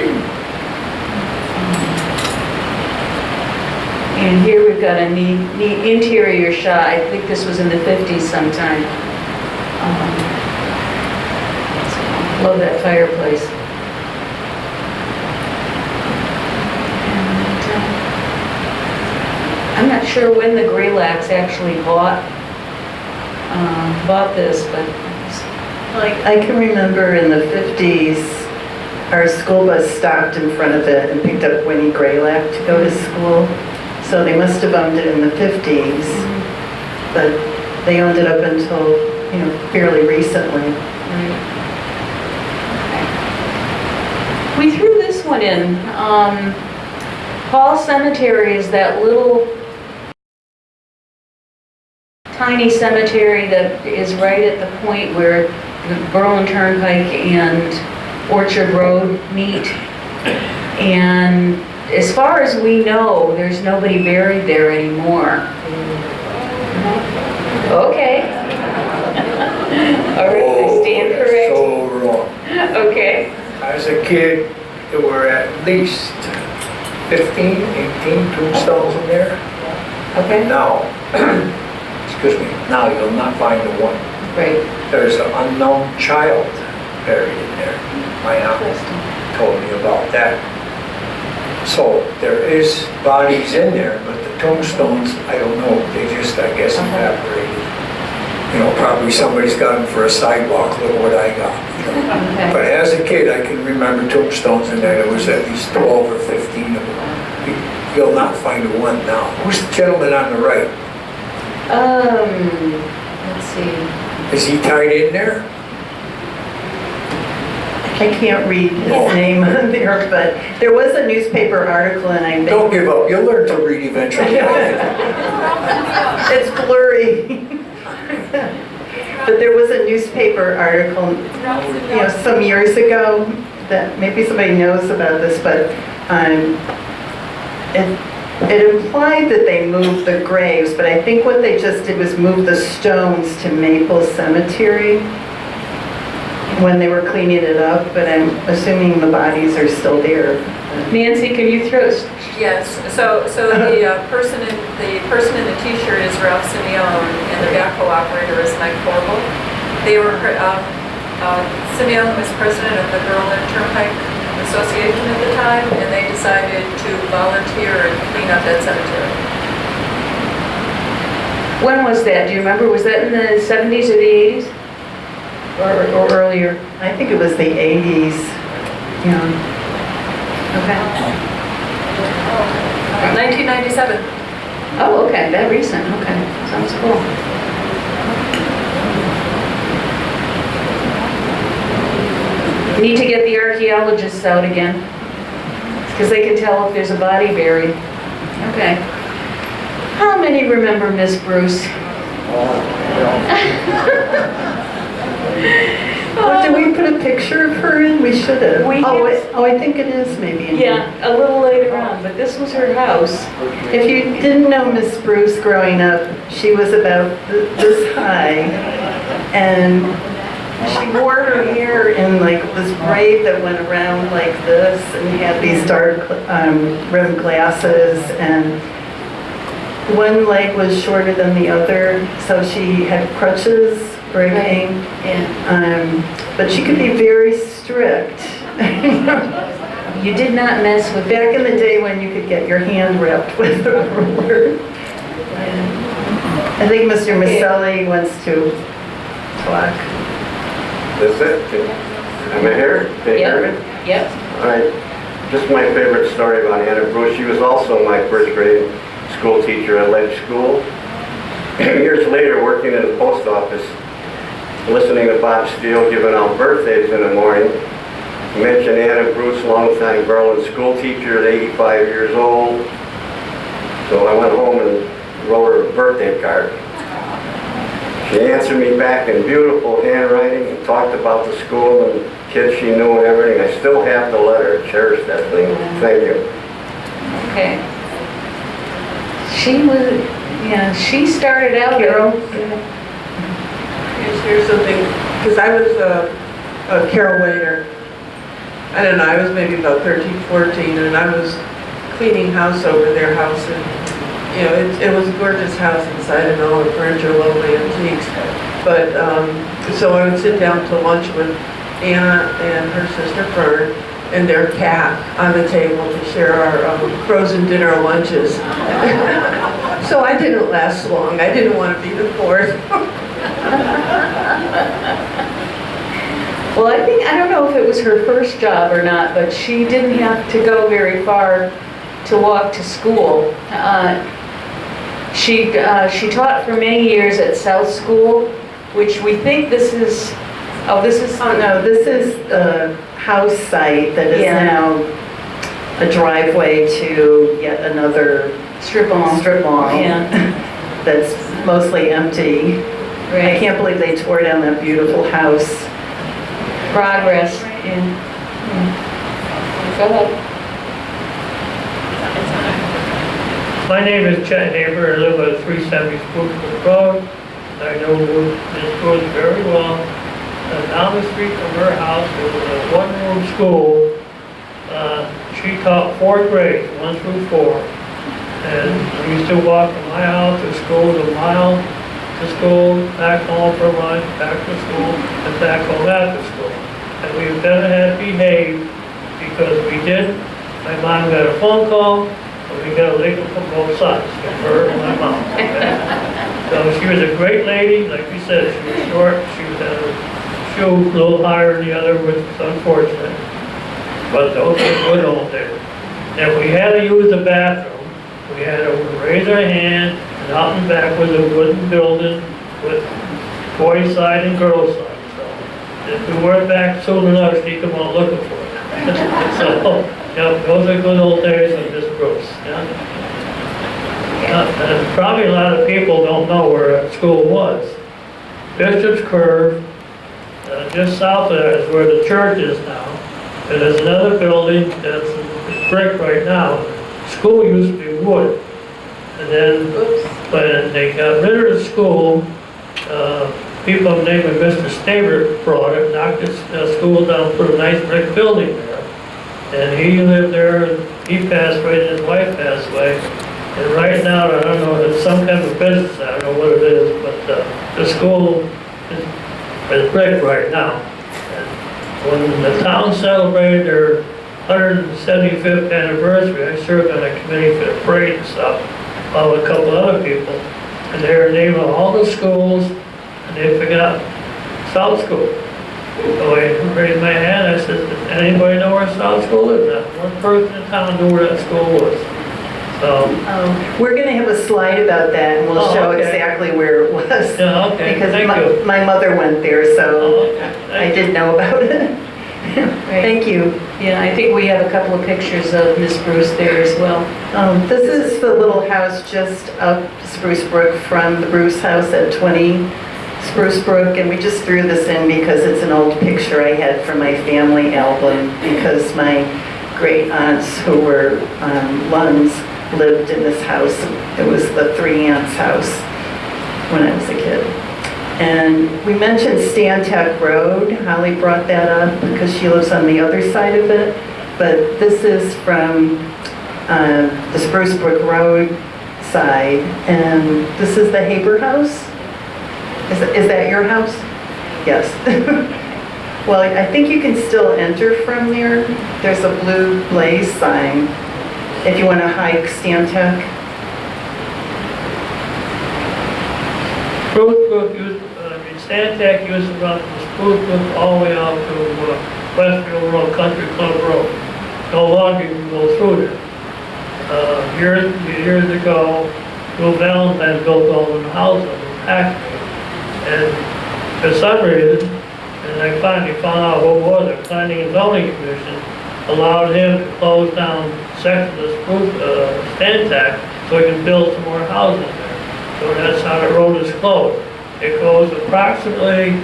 And here we've got a neat interior shot. I think this was in the 50s sometime. Love that fireplace. I'm not sure when the Greylacs actually bought this, but
Like, I can remember in the 50s, our school bus stopped in front of it and picked up Winnie Greylac to go to school. So they must have owned it in the 50s, but they owned it up until, fairly recently.
we threw this one in. Hall Cemetery is that little tiny cemetery that is right at the point where the Berlin Turnpike and Orchard Road meet. And as far as we know, there's nobody buried there anymore. Okay. All right, I stand correct.
So wrong.
Okay.
As a kid, there were at least 15, 18 tombstones in there.
Okay.
Now, excuse me, now you'll not find the one.
Great.
There's an unknown child buried in there. My aunt told me about that. So there is bodies in there, but the tombstones, I don't know, they just, I guess, evaporated. Probably somebody's got them for a sidewalk, look what I got.
Okay.
But as a kid, I can remember tombstones in there. There was at least 12 or 15 of them. You'll not find one now. Who's the gentleman on the right?
Let's see.
Is he tied in there?
I can't read his name on there, but there was a newspaper article, and I think...
Don't give up. You'll learn to read eventually.
It's blurry. But there was a newspaper article, some years ago, that maybe somebody knows about this, but it implied that they moved the graves, but I think what they just did was move the stones to Maple Cemetery when they were cleaning it up, but I'm assuming the bodies are still there.
Nancy, can you throw,
Yes, so the person in the t-shirt is Ralph Simeone, and the backhoe operator is Mike Corbel. They were, Simeone was president of the Berlin Turnpike Association at the time, and they decided to volunteer and clean up that cemetery.
when was that? Do you remember? Was that in the 70s or the 80s? Or earlier?
I think it was the 80s.
Yeah. Okay.
1997.
Oh, okay, that recent, okay, sounds cool. Need to get the archaeologists out again, because they can tell if there's a body buried. Okay. How many remember Miss Bruce?
Oh, did we put a picture of her in? We should have.
We
Oh,
have.
oh, I think it is maybe in here.
Yeah, a little later on, but this was her house.
If you didn't know Miss Bruce growing up, she was about this high, and she wore her hair in like this braid that went around like this, and had these dark rimmed glasses, and one leg was shorter than the other, so she had crutches for a cane.
Yeah.
But she could be very strict.
You did not mess with
Back in the day when you could get your hand wrapped with a ruler. I think Mr. Maselli wants to talk.
That's it? Am I here? Can you hear me?
Yep.
All right. Just my favorite story about Anna Bruce. She was also my first grade school teacher at Ledge School. Years later, working in the post office, listening to Bob Steele giving out birthdays in the morning, mentioned Anna Bruce, longtime Berlin school teacher at 85 years old. So I went home and wrote her a birthday card. She answered me back in beautiful handwriting and talked about the school and kids she knew and everything. I still have the letter. I cherish that thing. Thank you.
Okay. She was, yeah, she started out.
Carol?
Here's something, because I was a Carol waiter. I don't know, I was maybe about 13, 14, and I was cleaning house over their house, and you know, it was a gorgeous house inside, and all the furniture, lovely antiques. But so I would sit down to lunch with Anna and her sister Fern and their cat on the table to share our frozen dinner lunches. So I didn't last long. I didn't want to be the fourth.
Well, I don't know if it was her first job or not, but she didn't have to go very far to walk to school. She taught for many years at South School, which we think this is,
Oh, no, this is the house site that is
Yeah.
now a driveway to yet another
strip mall. Yeah,
That's mostly empty. I
right.
can't believe they tore down that beautiful house.
Progress, yeah. Go ahead.
My name is Chet Haber. I live at 370 Spruce Road. I know this Bruce very well. Down the street from her house, there was a one-room school. She taught 4th grade, 1 through 4. And I used to walk from my house to school, a mile to school, back home for lunch, back to school, and back home after school. And we better had behaved because we did. My mom got a phone call, and we got a legal from both sides, from her and my mom. So she was a great lady, like you said, she was short, she was a little higher than the other, which is unfortunate. But those were good old days. If we had to use the bathroom, we had to raise our hand, and out and back was a wooden building with boys' side and girls' side. So if we weren't back soon enough, she come out looking for it. So, yeah, those are good old days of this Bruce. Yeah. And probably a lot of people don't know where that school was. Bishop's Curve, just south of there is where the church is now. And there's another building that's
brick right now. School used to be wood. And then, when they got rid of the school, people named Mr. Staber brought it, knocked his school down, put a nice brick building there. And he lived there, and he passed away, and his wife passed away. And right now, I don't know, it's some kind of business, I don't know what it is, but the school is brick right now. And when the town celebrated their 175th anniversary, I served on a committee for the parade and stuff, along with a couple other people. And they were naming all the schools, and they forgot South School. So I raised my hand, I said, does anybody know where South School is? Not one person in town knew where that school was. So,
We're going to have a slide about that, and we'll
Oh,
show
okay.
exactly where it was.
yeah, okay,
Because
thank you.
my mother went there,
Oh,
so
okay,
I
thank you.
did know about it. Thank you.
Yeah, I think we have a couple of pictures of Miss Bruce there as well.
This is the little house just up Spruce Brook from the Bruce house at 20 Spruce Brook, and we just threw this in because it's an old picture I had from my family album, because my great aunts who were Lunds lived in this house. It was the three aunts' house when I was a kid. And we mentioned Stantec Road. Holly brought that up because she lives on the other side of it. But this is from the Spruce Brook Road side, and this is the Haber house. Is that your house? Yes. Well, I think you can still enter from there. There's a blue blaze sign if you want to hike Stantec.
Spruce Brook Stantec used to run from Spruce Brook all the way out to Westfield Road, Country Club Road. No longer you can go through there. Years ago, Lou Valentine built all the houses in Paxton. And for some reason, and I finally found out what was it, Planning and Zoning Commission allowed him to close down sections of Stantec so he can build some more houses there. So that's how the road is closed. It goes approximately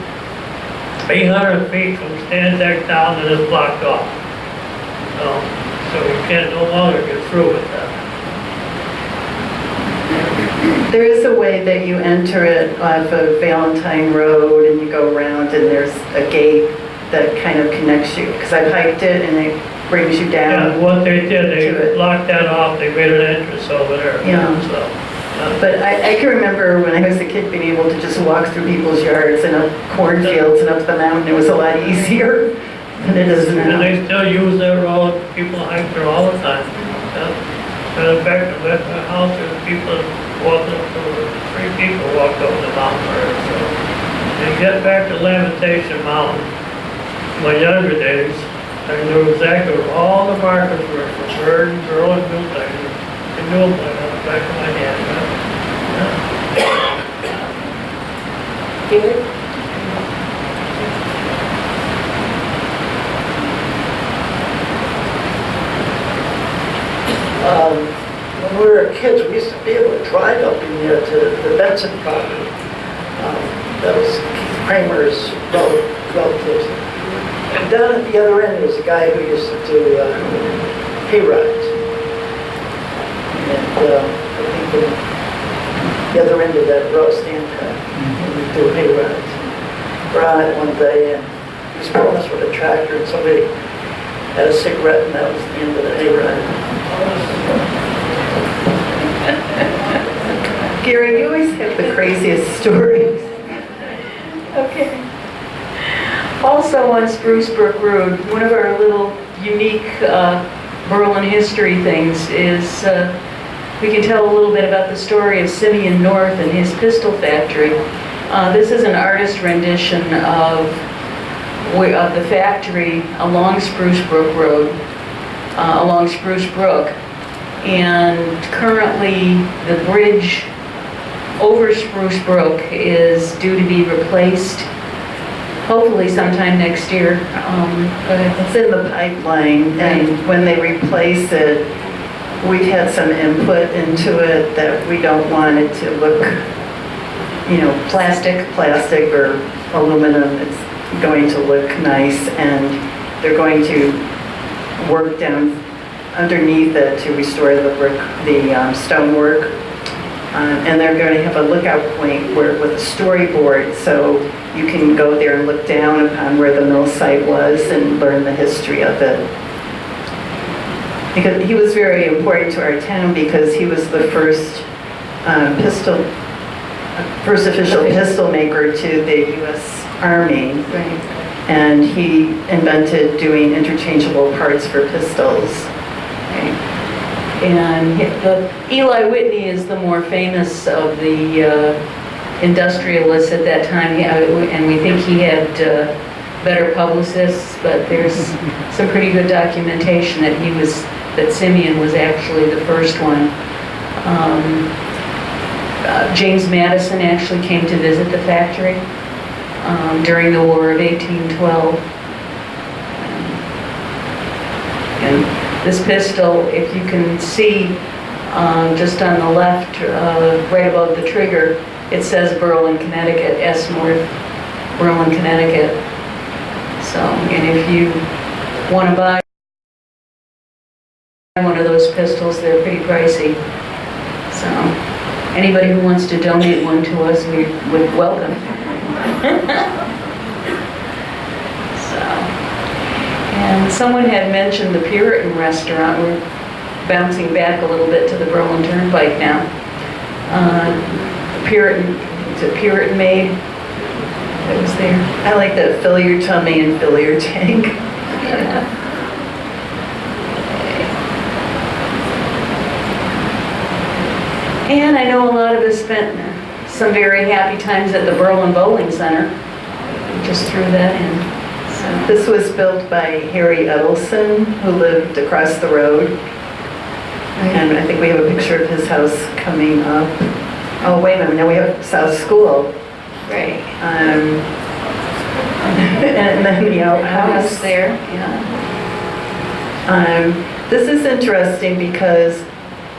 800 feet from Stantec down and it's blocked off. So we can no longer get through with that.
There is a way that you enter it off of Valentine Road and you go around, and there's a gate that kind of connects you, because I've hiked it and it brings you
Yeah,
down.
what they did,
to
they
it.
blocked that off, they made an entrance over there.
Yeah.
So,
But I can remember when I was a kid being able to just walk through people's yards and up cornfields and up the mountain. It was a lot easier than it is
and
now.
they still use that road, people hike there all the time. Yeah. And in fact, at my house, there's people walking up the, 3 people walked up the mountain there, so. And get back to Lamentation Mountain, my younger days, I knew exactly where all the markers were for Verdon, Earl, and Milton. I knew them like on the back of my hand, yeah.
David?
When we were kids, we used to be able to drive up in there to the Benson property. That was Keith Kramer's relatives. And down at the other end was a guy who used to do hay rides. And I think the other end of that road, Stantec, we do hay rides. We're on it one day, and he was pulling us with a tractor, and somebody had a cigarette, and that was the end of the hay ride.
Gary, you always have the craziest stories.
Okay. Also on Spruce Brook Road, one of our little unique Berlin history things is we can tell a little bit about the story of Simeon North and his pistol factory. This is an artist rendition of the factory along Spruce Brook Road, along Spruce Brook. And currently the bridge over Spruce Brook is due to be replaced, hopefully sometime next year.
It's in the pipeline, and when they replace it, we've had some input into it that we don't want it to look, plastic or aluminum. It's going to look nice, and they're going to work down underneath it to restore the brick, the stonework. And they're going to have a lookout point with a storyboard, so you can go there and look down upon where the mill site was and learn the history of it. Because he was very important to our town because he was the first official pistol maker to the U.S. Army.
Right.
And he invented doing interchangeable parts for pistols.
And Eli Whitney is the more famous of the industrialists at that time, and we think he had better publicists, but there's some pretty good documentation that Simeon was actually the first one. James Madison actually came to visit the factory during the War of 1812. And this pistol, if you can see just on the left, right above the trigger, it says Berlin, Connecticut, S North, Berlin, Connecticut. So, and if you want to buy one of those pistols, they're pretty pricey. So, anybody who wants to donate one to us, we would welcome. And someone had mentioned the Puritan restaurant. We're bouncing back a little bit to the Berlin Turnpike now. The Puritan, is it Puritan Maid that was there?
I like that, fill your tummy and fill your tank.
And I know a lot of us spent some very happy times at the Berlin Bowling Center. Just threw that in. So.
This was built by Harry Edelson, who lived across the road. And I think we have a picture of his house coming up. Oh, wait a minute, now we have South School.
Right.
And then the outhouse
there, yeah.
This is interesting because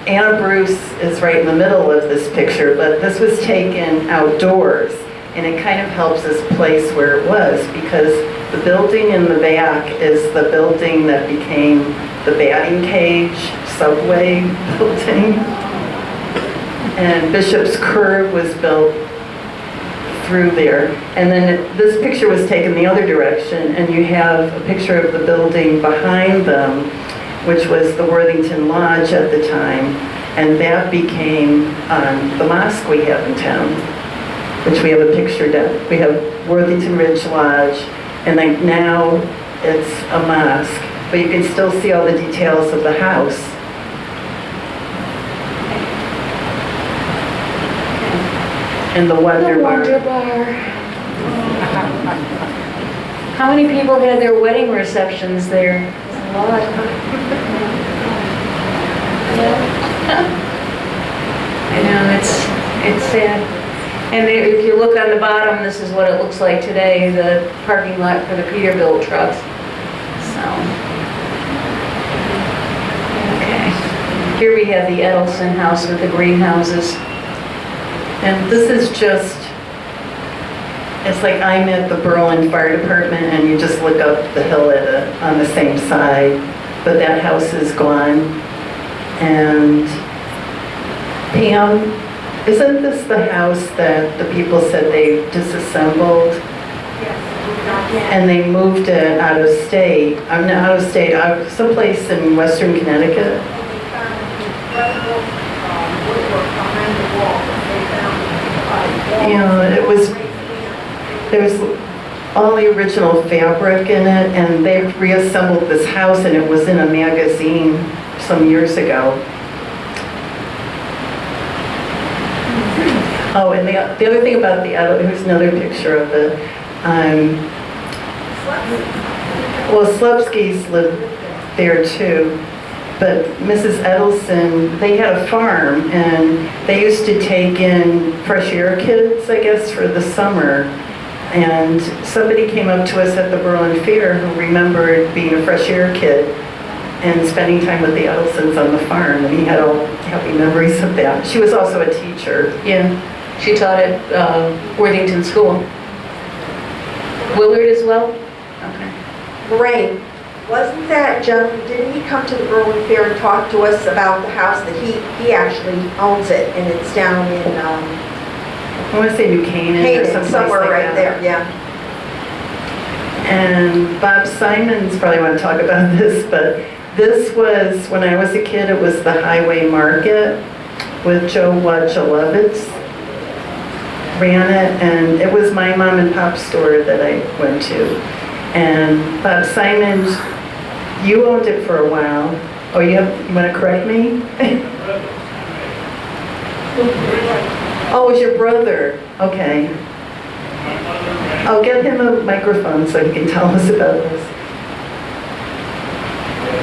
Anna Bruce is right in the middle of this picture, but this was taken outdoors, and it kind of helps us place where it was, because the building in the back is the building that became the batting cage subway building, and Bishop's Curve was built through there. And then this picture was taken the other direction, and you have a picture of the building behind them, which was the Worthington Lodge at the time, and that became the mosque we have in town, which we have a picture of. We have Worthington Ridge Lodge, and like now it's a mosque, but you can still see all the details of the house. And the Wonder Bar.
How many people had their wedding receptions there? A lot. I know, it's sad. And if you look on the bottom, this is what it looks like today, the parking lot for the Peterbilt trucks. So, okay. Here we have the Edelson house with the greenhouses.
And this is just, it's like I'm at the Berlin Fire Department and you just look up the hill on the same side, but that house is gone. And Pam, isn't this the house that the people said they disassembled?
Yes.
And they moved it out of state, not out of state, someplace in Western Connecticut? Yeah, there was all the original fabric in it, and they reassembled this house, and it was in a magazine some years ago. Oh, and the other thing about here's another picture of it. Well, Slupskys lived there too. But Mrs. Edelson, they had a farm, and they used to take in fresh air kids, I guess, for the summer. And somebody came up to us at the Berlin Fair who remembered being a fresh air kid and spending time with the Edelsons on the farm, and he had all happy memories of that. She was also a teacher.
Yeah, she taught at Worthington School. Willard as well? Okay.
Lorraine,
Wasn't that gentleman, didn't he come to the Berlin Fair and talk to us about the house that he actually owns it, and it's down in,
I want to say New Canaan or
Canaan,
someplace
somewhere
like
right
that.
there, yeah.
And Bob Simons probably want to talk about this, but this was, when I was a kid, it was the Highway Market with Joe Wachalowitz ran it, and it was my mom and pop store that I went to. And Bob Simons, you owned it for a while. Oh, you want to correct me? Oh, it was your brother. Okay. I'll get him a microphone so he can tell us about this.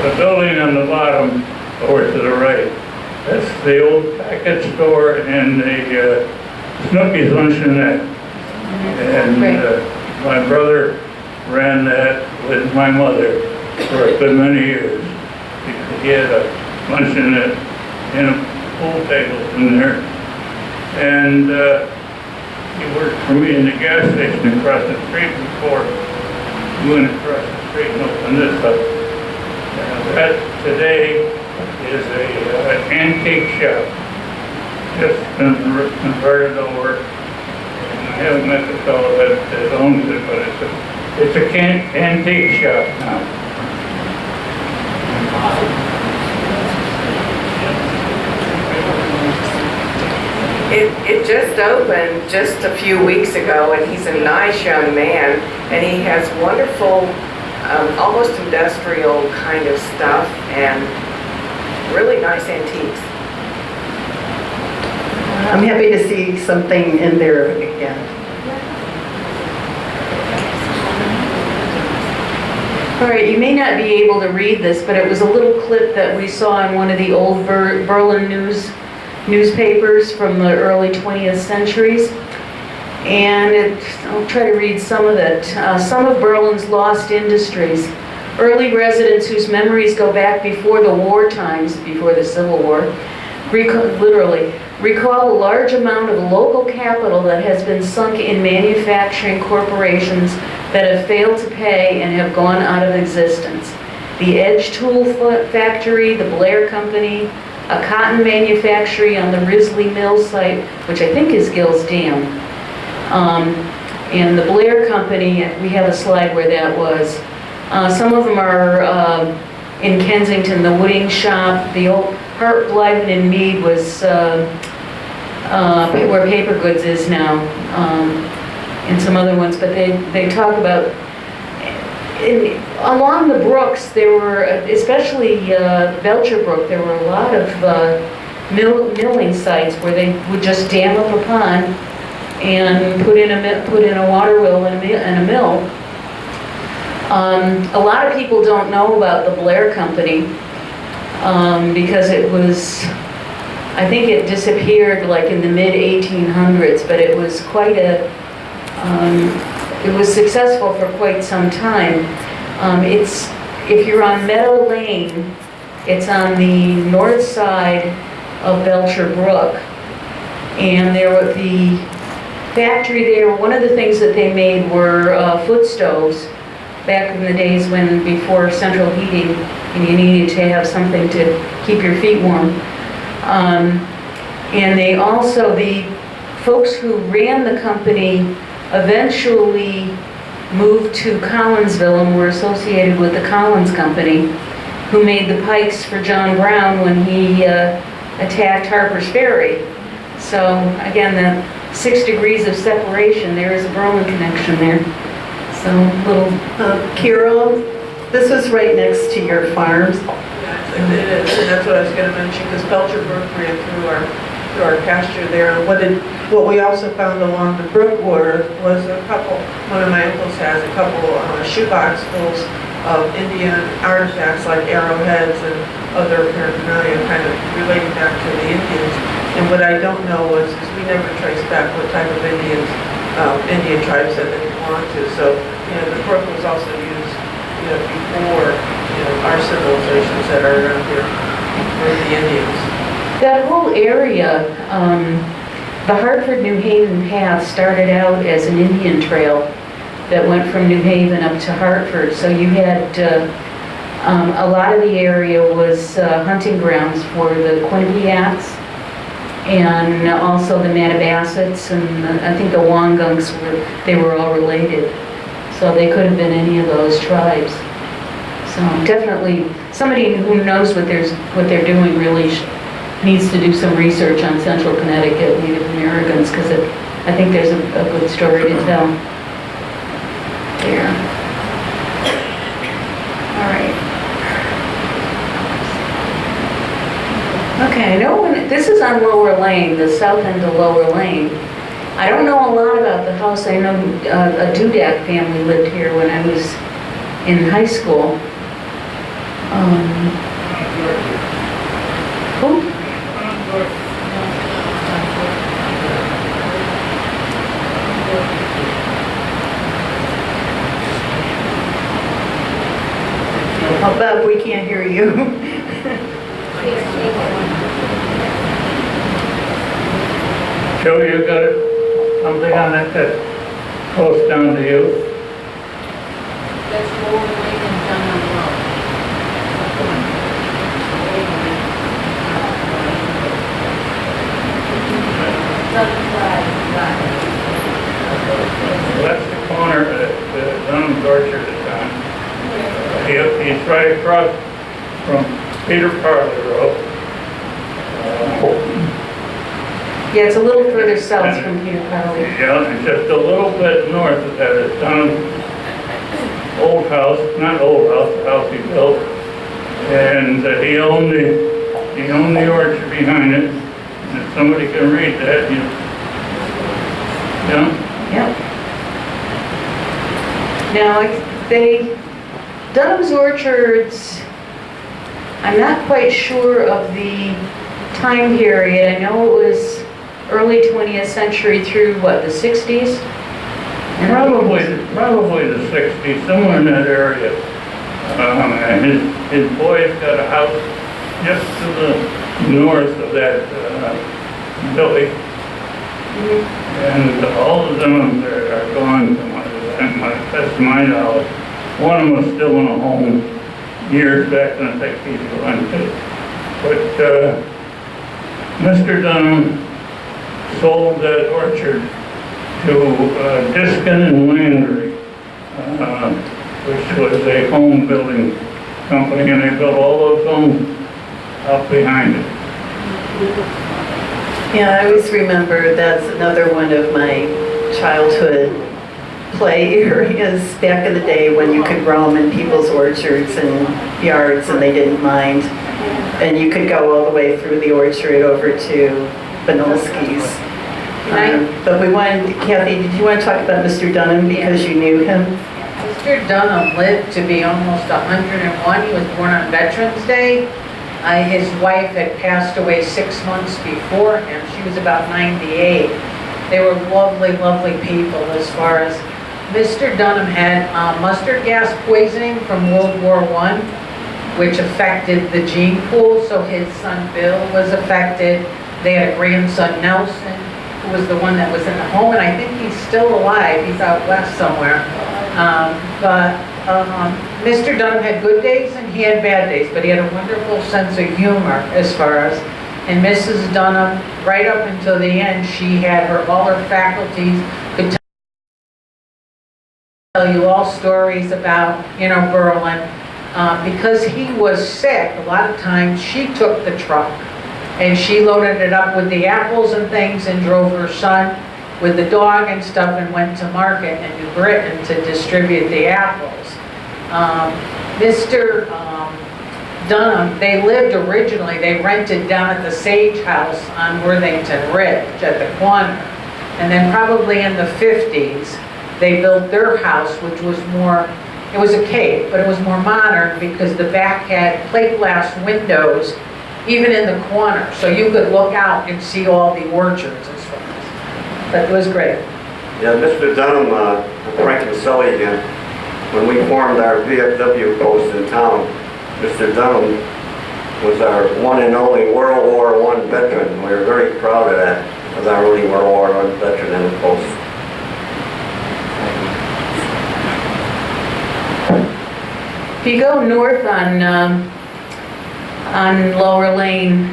The building on the bottom over to the right, that's the old package store and the Snooki's Luncheonette. And my brother ran that with my mother for a good many years. He had a luncheonette and a pool table in there. And he worked for me in the gas station across the street before we went across the street and opened this up. That today is a antique shop, just converted over. And I haven't met the fellow that owns it, but it's a antique shop now.
It just opened just a few weeks ago, and he's a nice young man, and he has wonderful, almost industrial kind of stuff, and really nice antiques.
I'm happy to see something in there again.
All right, you may not be able to read this, but it was a little clip that we saw in one of the old Berlin newspapers from the early 20th centuries. And I'll try to read some of it. Some of Berlin's lost industries. Early residents whose memories go back before the war times, before the Civil War, recall a large amount of local capital that has been sunk in manufacturing corporations that have failed to pay and have gone out of existence. The Edge Tool Factory, the Blair Company, a cotton manufactory on the Risley Mill site, which I think is Gill's Dam. And the Blair Company, we have a slide where that was. Some of them are in Kensington, the Wooding Shop, the old Hart, Blyven and Mead was where Paper Goods is now, and some other ones, but they talk about, along the brooks, there were, especially Belcher Brook, there were a lot of milling sites where they would just dam up a pond and put in a water wheel and a mill. A lot of people don't know about the Blair Company because it was, I think it disappeared like in the mid-1800s, but it was quite a, it was successful for quite some time. If you're on Meadow Lane, it's on the north side of Belcher Brook, and there was the factory there. One of the things that they made were foot stoves back in the days when, before central heating, and you needed to have something to keep your feet warm. And they also, the folks who ran the company eventually moved to Collinsville and were associated with the Collins Company, who made the pikes for John Brown when he attacked Harper's Ferry. So again, the 6 degrees of separation, there is a Berlin connection there. So little...
Carol, this was right next to your farms.
It is, and that's what I was going to mention, because Belcher Brook ran through our pasture there. And what we also found along the brook border was one of my uncles has a couple shoebox fulls of Indian artifacts like arrowheads and other paraphernalia kind of relating back to the Indians. And what I don't know is we never traced back what type of Indian tribes that they belonged to. So, the brook was also used, before, our civilizations that are around here for the Indians.
That whole area, the Hartford-New Haven path started out as an Indian trail that went from New Haven up to Hartford. So you had A lot of the area was hunting grounds for the Quinnipiacs and also the Matabassets, and I think the Wangunks they were all related. So they could have been any of those tribes. So definitely somebody who knows what they're doing really needs to do some research on Central Connecticut Native Americans, because I think there's a good story to tell there. All right. Okay, I know this is on Lower Lane, the south end of Lower Lane. I don't know a lot about the house. I know a Dudak family lived here when I was in high school. Who?
Oh, Bob, we can't hear you.
Joe, you got something on that close down to you?
That's Lower Lane and Dunham Road.
That's the corner that Dunham's Orchard is on. He's right across from Peter Parley Road.
Yeah, it's a little further south from Peter Parley.
Yeah, and just a little bit north of that is Dunham's old house, not old house, the house he built. And he owned the orchard behind it. And if somebody can read that, you know.
Yep. Now, Dunham's Orchards, I'm not quite sure of the time period. I know it was early 20th century through, what, the 60s? And
Probably the 60s, somewhere in that area. And his boys got a house just to the north of that village. And all of them are gone, that's my knowledge. One of them was still in a home years back, and I think he's gone too. But Mr. Dunham sold that orchard to Diskin and Landry, which was a home building company, and they built all those homes out behind it.
Yeah, I always remember that's another one of my childhood play areas back in the day when you could roam in people's orchards and yards and they didn't mind. And you could go all the way through the orchard over to Benolski's. But we wanted, Kathy, did you want to talk about Mr. Dunham because you knew him?
Mr. Dunham lived to be almost 101. He was born on Veterans Day. His wife had passed away 6 months before him. She was about 98. They were lovely, lovely people as far as Mr. Dunham had mustard gas poisoning from World War I, which affected the gene pool, so his son Bill was affected. They had a grandson, Nelson, who was the one that was in the home, and I think he's still alive. He's out west somewhere. Mr. Dunham had good days and he had bad days, but he had a wonderful sense of humor as far as, and Mrs. Dunham, right up until the end, she had all her faculties, could tell you all stories about, Berlin. Because he was sick, a lot of times she took the truck and she loaded it up with the apples and things and drove her son with the dog and stuff and went to market in New Britain to distribute the apples. Mr. Dunham, they lived originally, they rented down at the Sage House on Worthington Ridge at the corner. And then probably in the 50s, they built their house, which was more, it was a cave, but it was more modern because the back had plate glass windows, even in the corner. So you could look out and see all the orchards and stuff. But it was great.
Yeah, Mr. Dunham, Frank and Sully again, when we formed our VFW post in town, Mr. Dunham was our one and only World War I veteran. We were very proud of that, as our only World War I veteran in the post.
If you go north on Lower Lane,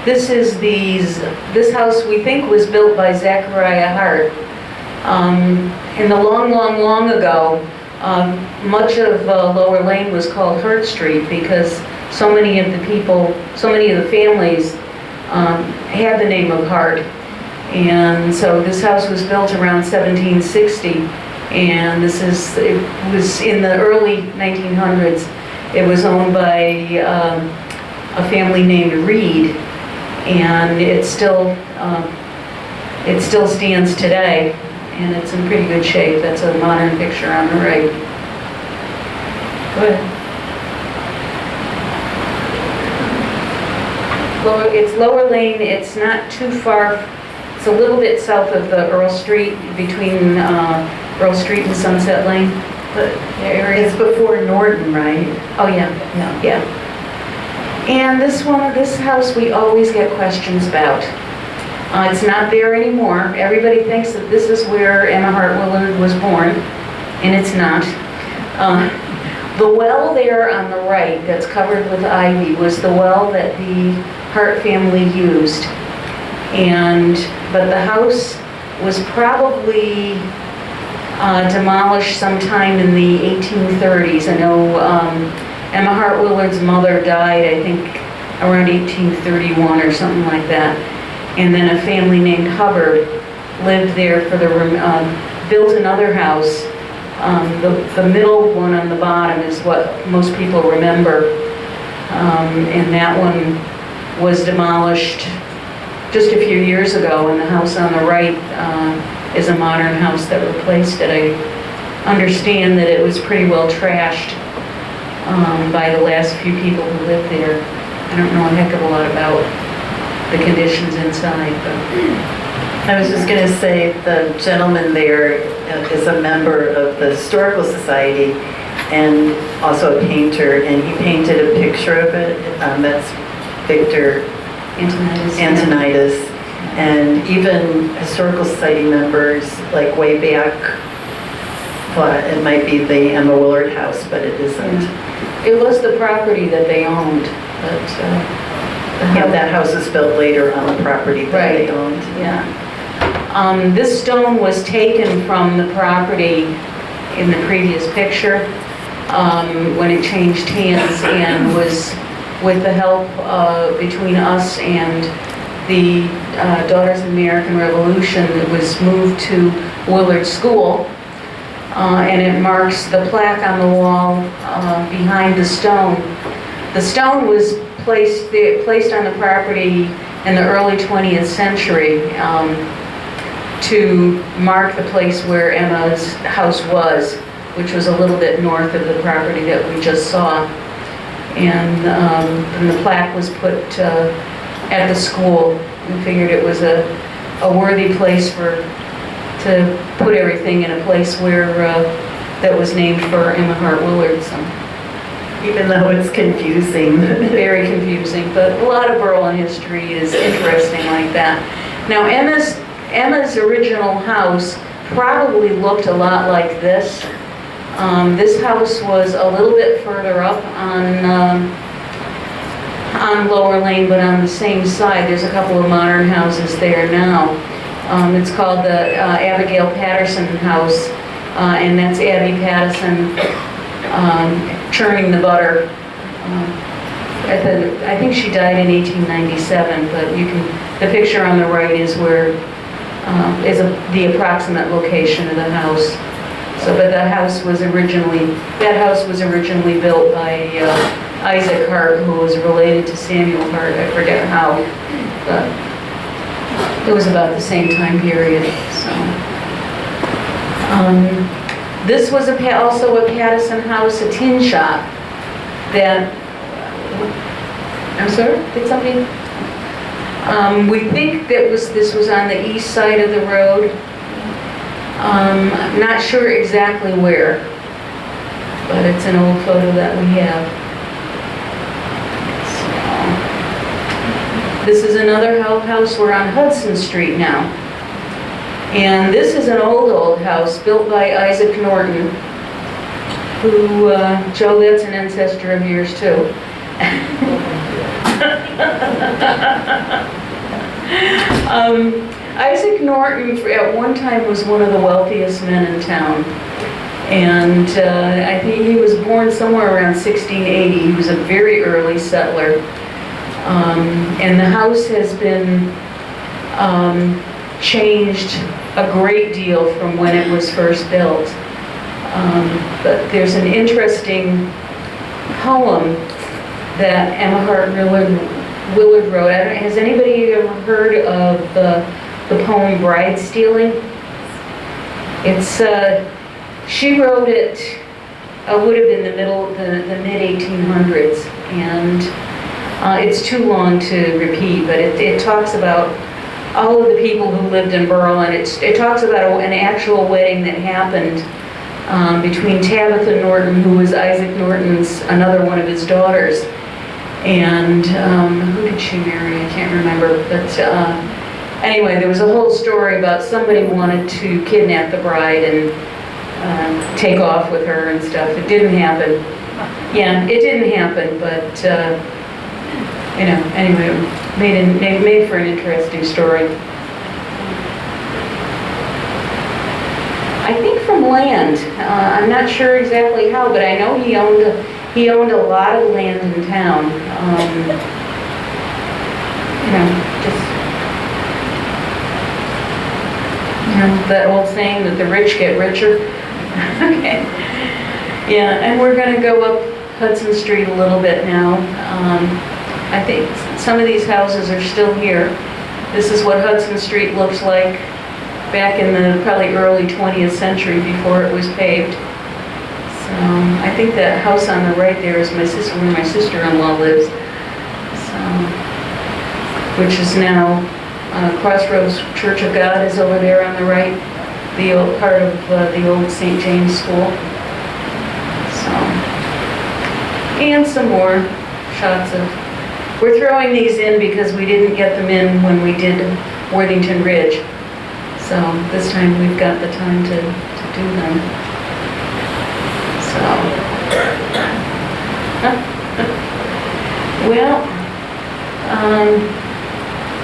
this house we think was built by Zechariah Hart. In the long ago, much of Lower Lane was called Hart Street because so many of the families had the name of Hart. And so this house was built around 1760, and it was in the early 1900s. It was owned by a family named Reed, and it still stands today, and it's in pretty good shape. That's a modern picture on the right. Go ahead. It's Lower Lane. It's not too far. It's a little bit south of the Earl Street, between Earl Street and Sunset Lane. The area.
It's before Norton, right?
Oh yeah, yeah. And this house we always get questions about. It's not there anymore. Everybody thinks that this is where Emma Hart Willard was born, and it's not. The well there on the right that's covered with ivy was the well that the Hart family used. But the house was probably demolished sometime in the 1830s. I know Emma Hart Willard's mother died, I think, around 1831 or something like that. And then a family named Hubbard lived there built another house. The middle one on the bottom is what most people remember. And that one was demolished just a few years ago, and the house on the right is a modern house that replaced it. I understand that it was pretty well trashed by the last few people who lived there. I don't know a heck of a lot about the conditions inside, but
I was just going to say the gentleman there is a member of the Historical Society and also a painter, and he painted a picture of it. That's Victor Antonitis. And even Historical Society members, like way back, thought it might be the Emma Willard house, but it isn't.
it was the property that they owned, but
Yeah, that house was built later on the property that they owned.
Yeah. This stone was taken from the property in the previous picture when it changed hands, and was with the help between us and the Daughters of the American Revolution, it was moved to Willard School, and it marks the plaque on the wall behind the stone. The stone was placed on the property in the early 20th century to mark the place where Emma's house was, which was a little bit north of the property that we just saw. And the plaque was put at the school. We figured it was a worthy place to put everything in a place where that was named for Emma Hart Willard. So.
Even though it's confusing.
Very confusing, but a lot of Berlin history is interesting like that. Now Emma's original house probably looked a lot like this. This house was a little bit further up on Lower Lane, but on the same side. There's a couple of modern houses there now. It's called the Abigail Patterson House, and that's Abby Patterson churning the butter. I think she died in 1897, but the picture on the right is where the approximate location of the house. So, but that house was originally built by Isaac Hart, who was related to Samuel Hart. I forget how, but it was about the same time period. So, this was also a Patterson house, a tin shop. I'm sorry, did somebody? We think that this was on the east side of the road. I'm not sure exactly where, but it's an old photo that we have. So, this is another house. We're on Hudson Street now. And this is an old house built by Isaac Norton. who, Joe, that's an ancestor of yours too. Isaac Norton at one time was one of the wealthiest men in town. And I think he was born somewhere around 1680. He was a very early settler. And the house has been changed a great deal from when it was first built. But there's an interesting poem that Emma Hart Willard wrote. Has anybody ever heard of the poem Bride Stealing? It's, she wrote it, would have been the mid-1800s, and it's too long to repeat, but it talks about all of the people who lived in Berlin. It talks about an actual wedding that happened between Tabitha Norton, who was Isaac Norton's, another one of his daughters, and who did she marry? I can't remember, but anyway, there was a whole story about somebody wanted to kidnap the bride and take off with her and stuff. It didn't happen. Yeah, it didn't happen, but you know, anyway, made for an interesting story. I think from land. I'm not sure exactly how, but I know he owned a lot of land in town. You know, just that old saying that the rich get richer. Okay. Yeah, and we're going to go up Hudson Street a little bit now. I think some of these houses are still here. This is what Hudson Street looks like back in the probably early 20th century before it was paved. So I think that house on the right there is where my sister-in-law lives. So, which is now Crossroads Church of God is over there on the right, the old part of the old St. James School. So, and some more shots of. We're throwing these in because we didn't get them in when we did Worthington Ridge. So this time we've got the time to do them. So, well,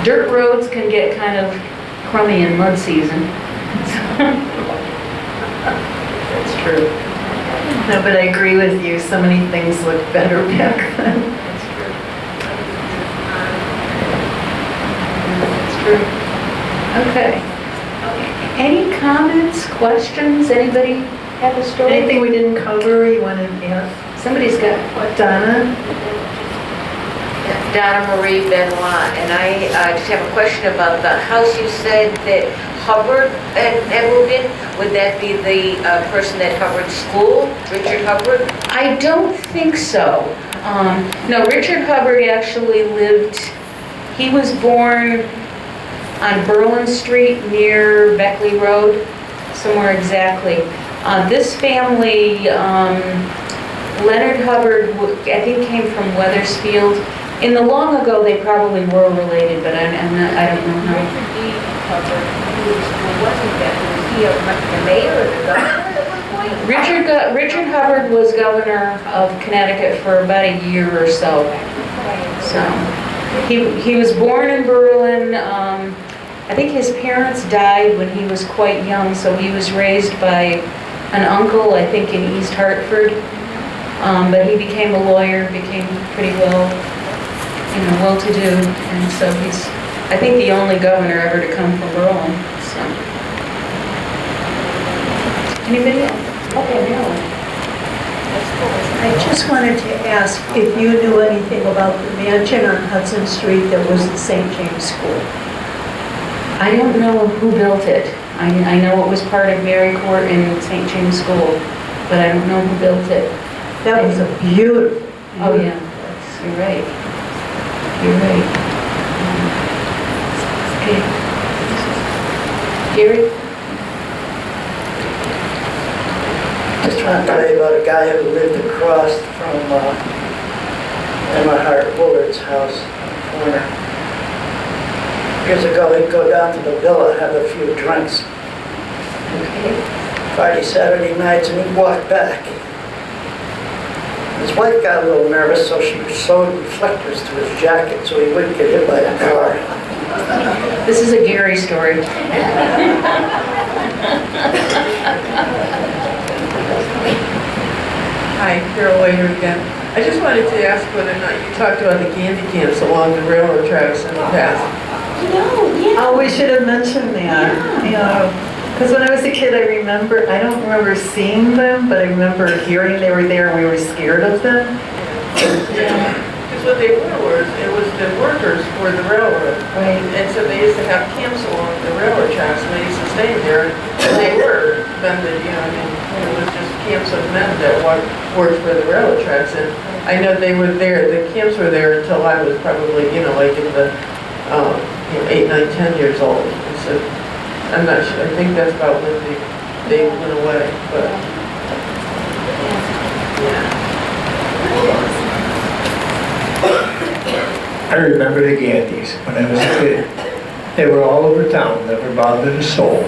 dirt roads can get kind of crummy in mud season. That's true.
No, but I agree with you. So many things look better back then.
That's true. Okay. Any comments, questions? Anybody have a story?
Anything we didn't cover you want to ask?
Somebody's got
What, Donna?
Donna Marie Benoit, and I just have a question about the house you said that Hubbard had moved in. Would that be the person at Hubbard School, Richard Hubbard?
I don't think so. No, Richard Hubbard actually lived, he was born on Berlin Street near Beckley Road, somewhere exactly. This family, Leonard Hubbard, I think came from Weathersfield. In the long ago, they probably were related, but I don't know how.
Richard D. Hubbard, who wasn't that? Was he the mayor or the governor at one point?
Richard Hubbard was governor of Connecticut for about a year or so. So he was born in Berlin. I think his parents died when he was quite young, so he was raised by an uncle, I think in East Hartford. But he became a lawyer, became pretty well-to-do, and so he's, I think, the only governor ever to come from Berlin. So, anybody else? Okay, no.
I just wanted to ask if you knew anything about the mansion on Hudson Street that was the St. James School.
I don't know who built it. I know it was part of Mary Court and St. James School, but I don't know who built it.
That was a beautiful.
Oh, yeah, you're right. You're right. Okay. Gary?
Just trying to tell you about a guy who lived across from Emma Hart Willard's house on the corner. Years ago, he'd go down to the villa, have a few drinks.
Okay.
Friday, Saturday nights, and he'd walk back. His wife got a little nervous, so she sewed reflectors to his jacket so he wouldn't get hit by a car.
This is a Gary story.
Hi, Carol Waiter again. I just wanted to ask whether or not you talked about the candy camps along the railroad tracks in the past.
Oh, we should have mentioned that. Yeah. Because when I was a kid, I don't remember seeing them, but I remember hearing they were there and we were scared of them.
Yeah. Because what they were, it was the workers for the railroad.
Right.
And so they used to have camps along the railroad tracks, and they used to stay there. And they were men that, it was just camps of men that worked for the railroad tracks. And I know they were there, the camps were there until I was probably, like in the 8, 9, 10 years old. And so I'm not sure, I think that's about when they went away, but, yeah.
I remember the Gandys when I was a kid. They were all over town, never bothered a soul.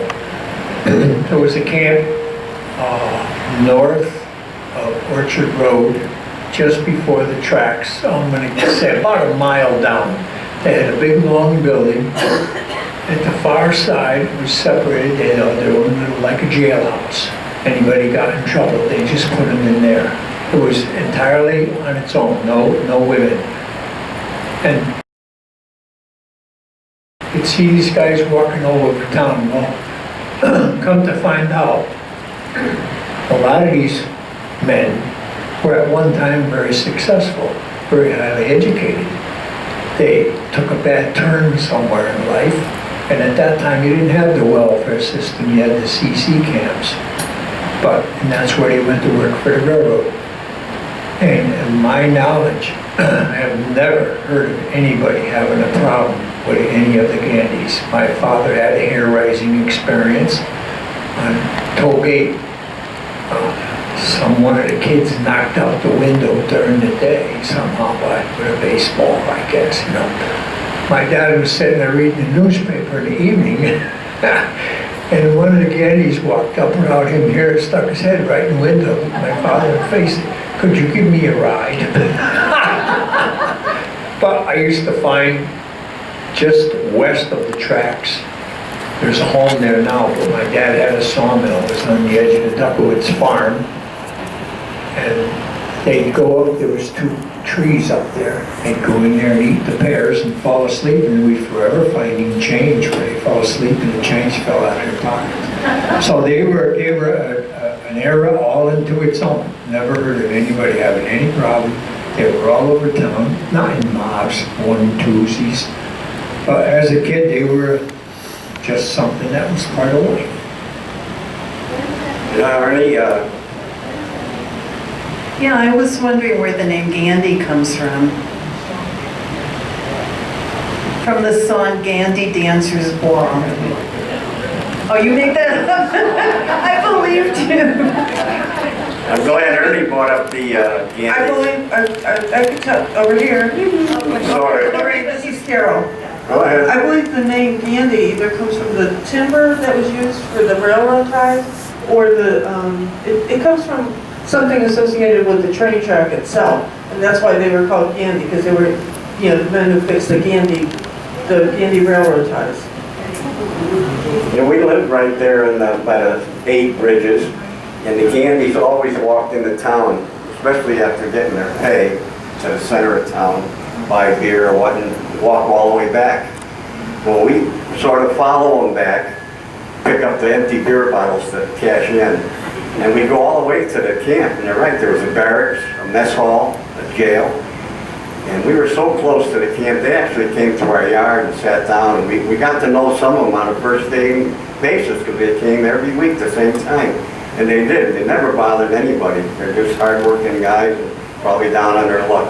There was a camp north of Orchard Road, just before the tracks. I'm going to say about a mile down. They had a big long building. At the far side, it was separated. They had their own little, like a jailhouse. Anybody got in trouble, they just put them in there. It was entirely on its own, no women. And you'd see these guys walking all over town. Well, come to find out, a lot of these men were at one time very successful, very highly educated. They took a bad turn somewhere in life, and at that time you didn't have the welfare system, you had the CC camps. And that's where they went to work for the railroad. And in my knowledge, I have never heard of anybody having a problem with any of the Gandys. My father had a hair-raising experience on toll gate. One of the kids knocked out the window during the day somehow with a baseball, I guess. My dad was sitting there reading the newspaper in the evening, and one of the Gandys walked up without him here, stuck his head right in the window, my father in the face. Could you give me a ride? But I used to find just west of the tracks, there's a home there now, but my dad had a sawmill. It was on the edge of the Duckowitz farm. And they'd go up, there was 2 trees up there. They'd go in there and eat the pears and fall asleep, and we'd forever finding change where they fell asleep and the change fell out of their pockets. So they were an era all into its own. Never heard of anybody having any problem. They were all over town, not in mobs, 1 and 2s. But as a kid, they were just something that was part of life.
Ernie,
Yeah, I was wondering where the name Gandhi comes from. From the song Gandhi Dancer's Ball. Oh, you made that up? I believed you.
I'm glad Ernie brought up the Gandys.
I believe, I could tell, over here.
Sorry.
Sorry, this is Carol.
Go ahead.
I believe the name Gandhi either comes from the timber that was used for the railroad ties, or it comes from something associated with the train track itself. And that's why they were called Gandhi, because they were, the men who fixed the Gandhi railroad ties.
Yeah, we lived right there by the 8 bridges, and the Gandys always walked into town, especially after getting their pay, to the center of town, buy beer or what, and walk all the way back. Well, we sort of follow them back, pick up the empty beer bottles to cash in, and we go all the way to the camp. And you're right, there was a barracks, a mess hall, a jail, and we were so close to the camp, they actually came to our yard and sat down, and we got to know some of them on a first day basis, because they came every week the same time. And they did. They never bothered anybody. They're just hard-working guys, and probably down on their luck.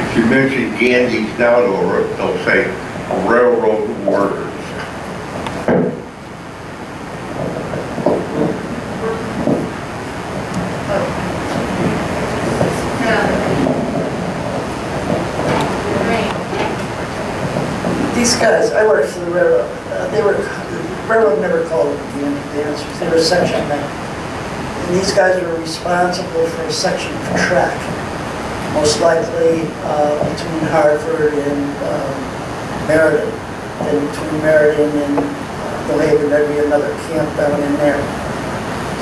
If you mention Gandhi's now, they'll say railroad workers.
These guys, I worked for the railroad, they were Railroad never called them the dancers, they were section men. And these guys were responsible for a section of track, most likely between Hartford and Meriden. And between Meriden and New Haven, there'd be another camp down in there.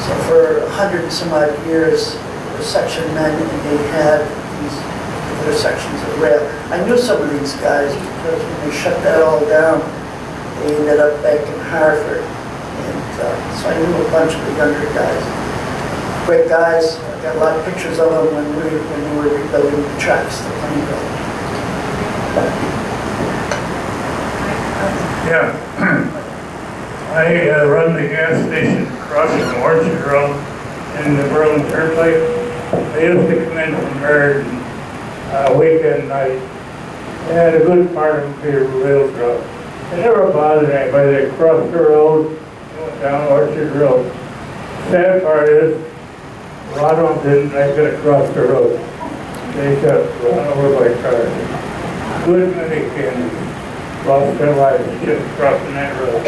So for 100 and some odd years, they were section men, and they had these particular sections of rail. I knew some of these guys because when they shut that all down, they ended up back in Hartford. And so I knew a bunch of the younger guys. Great guys. I got a lot of pictures of them when we were rebuilding the tracks, the Plainville.
Yeah. I run the gas station across from Orchard Road in the Berlin Turnpike. They used to come in from Meriden weekend night. They had a good part of their rail truck. They never bothered anybody. They crossed the road, went down Orchard Road. Sad part is, a lot of them didn't make it across the road. They got run over by cars. Good many families lost their lives just crossing that road.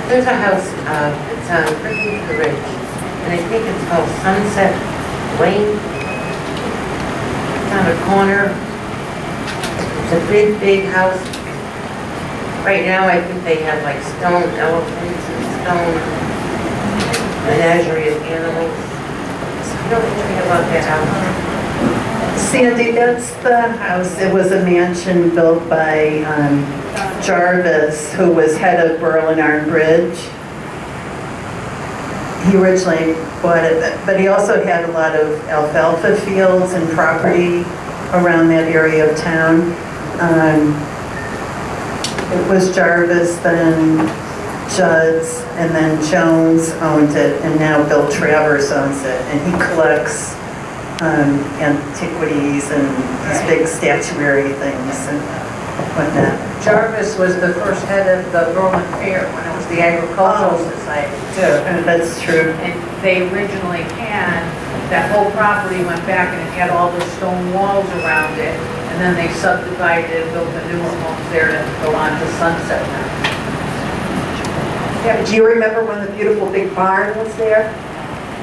There's a house, it's on Brickington Ridge, and I think it's called Sunset Lane. It's on a corner. It's a big, big house. Right now, I think they have like stone elephants and stone menagerie of animals. So I don't know anything about that house.
Sandy, that's the house. It was a mansion built by Jarvis, who was head of Berlin Iron Bridge. He originally bought it, but he also had a lot of alfalfa fields and property around that area of town. It was Jarvis, then Judd's, and then Jones owned it, and now Bill Travers owns it. And he collects antiquities and these big statuary things and whatnot.
Jarvis was the first head of the Berlin Fair when it was the Agricultural Society too.
That's true.
And they originally had, that whole property went back and it had all the stone walls around it. And then they subdivided it, built the newer homes there to go on to Sunset now.
Yeah, do you remember when the beautiful big barn was there?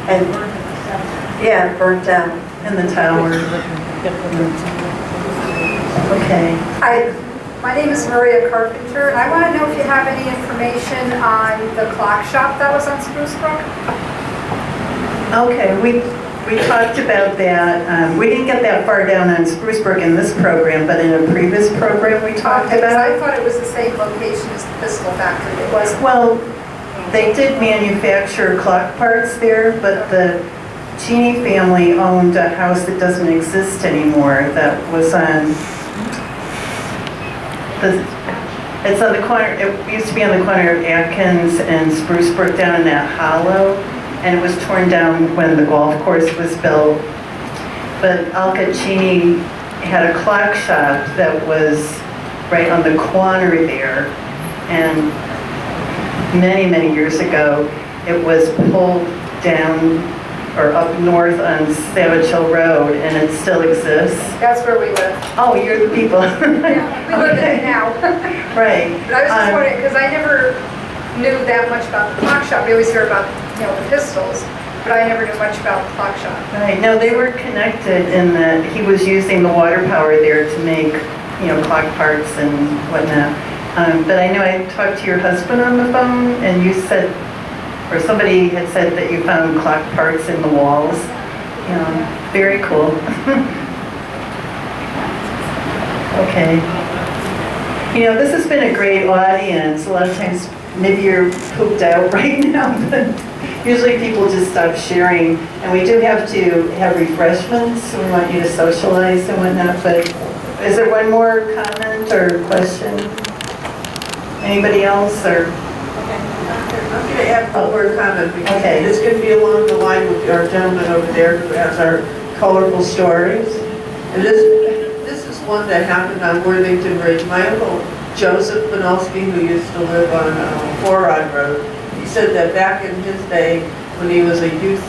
And, yeah, it burnt down.
And the tower. Okay.
Hi, my name is Maria Carpenter, and I want to know if you have any information on the clock shop that was on Spruce Brook?
Okay, we talked about that. We didn't get that far down on Spruce Brook in this program, but in a previous program we talked
Okay, 'cause
about.
I thought it was the same location as the pistol factory. It wasn't.
Well, they did manufacture clock parts there, but the Cheney family owned a house that doesn't exist anymore that was on, it's on the corner, it used to be on the corner of Atkins and Spruce Brook down in that hollow, and it was torn down when the golf course was built. But Alka Cheney had a clock shop that was right on the corner there, and many, many years ago, it was pulled down or up north on Savage Hill Road, and it still exists.
That's where we live.
Oh, you're the people.
Yeah, we live in it now.
Right.
But I was just wondering, because I never knew that much about the clock shop. We always hear about, the pistols, but I never knew much about the clock shop.
Right, no, they were connected in that he was using the water power there to make, clock parts and whatnot. But I know I talked to your husband on the phone, and you said, or somebody had said that you found clock parts in the walls. Very cool. Okay. This has been a great audience. A lot of times, maybe you're pooped out right now, but usually people just stop sharing. And we do have to have refreshments, so we want you to socialize and whatnot. But is there one more comment or question? Anybody else, or?
I'm going to add one more comment because
Okay.
this could be along the line with our gentleman over there who has our colorful stories. And this is one that happened on Worthington Ridge. My uncle Joseph Banalski, who used to live on Four Rod Road, he said that back in his day, when he was a youth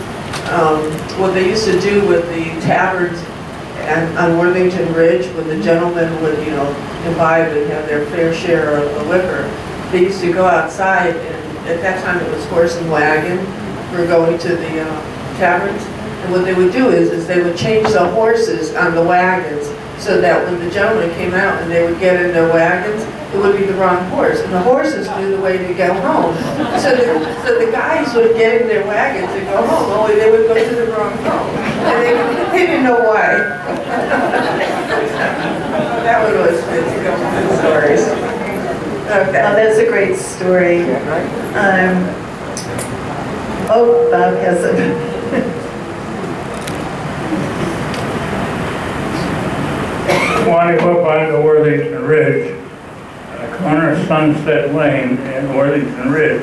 what they used to do with the taverns and on Worthington Ridge, when the gentlemen would, imbibe and have their fair share of liquor, they used to go outside, and at that time it was horse and wagon for going to the taverns. And what they would do is they would change the horses on the wagons so that when the gentlemen came out and they would get in their wagons, it would be the wrong horse. And the horses knew the way to get home. So the guys would get in their wagons and go home, only they would go to the wrong home. And they didn't know why. That one was good stories. Okay.
Oh, that's a great story. Bob has a...
Wanting up on the Worthington Ridge, corner of Sunset Lane and Worthington Ridge,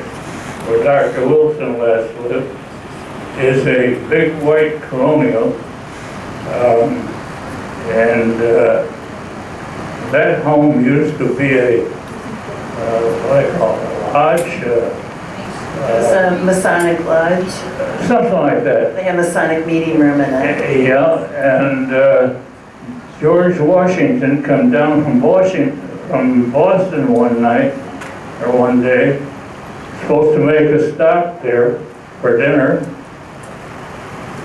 where Dr. Wilson last lived, is a big white colonial. That home used to be a, what do I call it, a lodge?
It's a Masonic lodge.
Something like that.
They have a Masonic meeting room in it.
Yeah, and George Washington come down from Boston one night, or one day, supposed to make a stop there for dinner,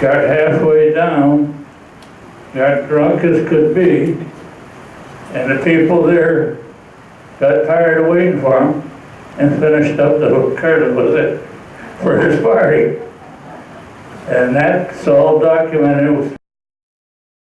got halfway down, got drunk as could be, and the people there got tired of waiting for him and finished up the cart that was it for his party. And that's all documented. It was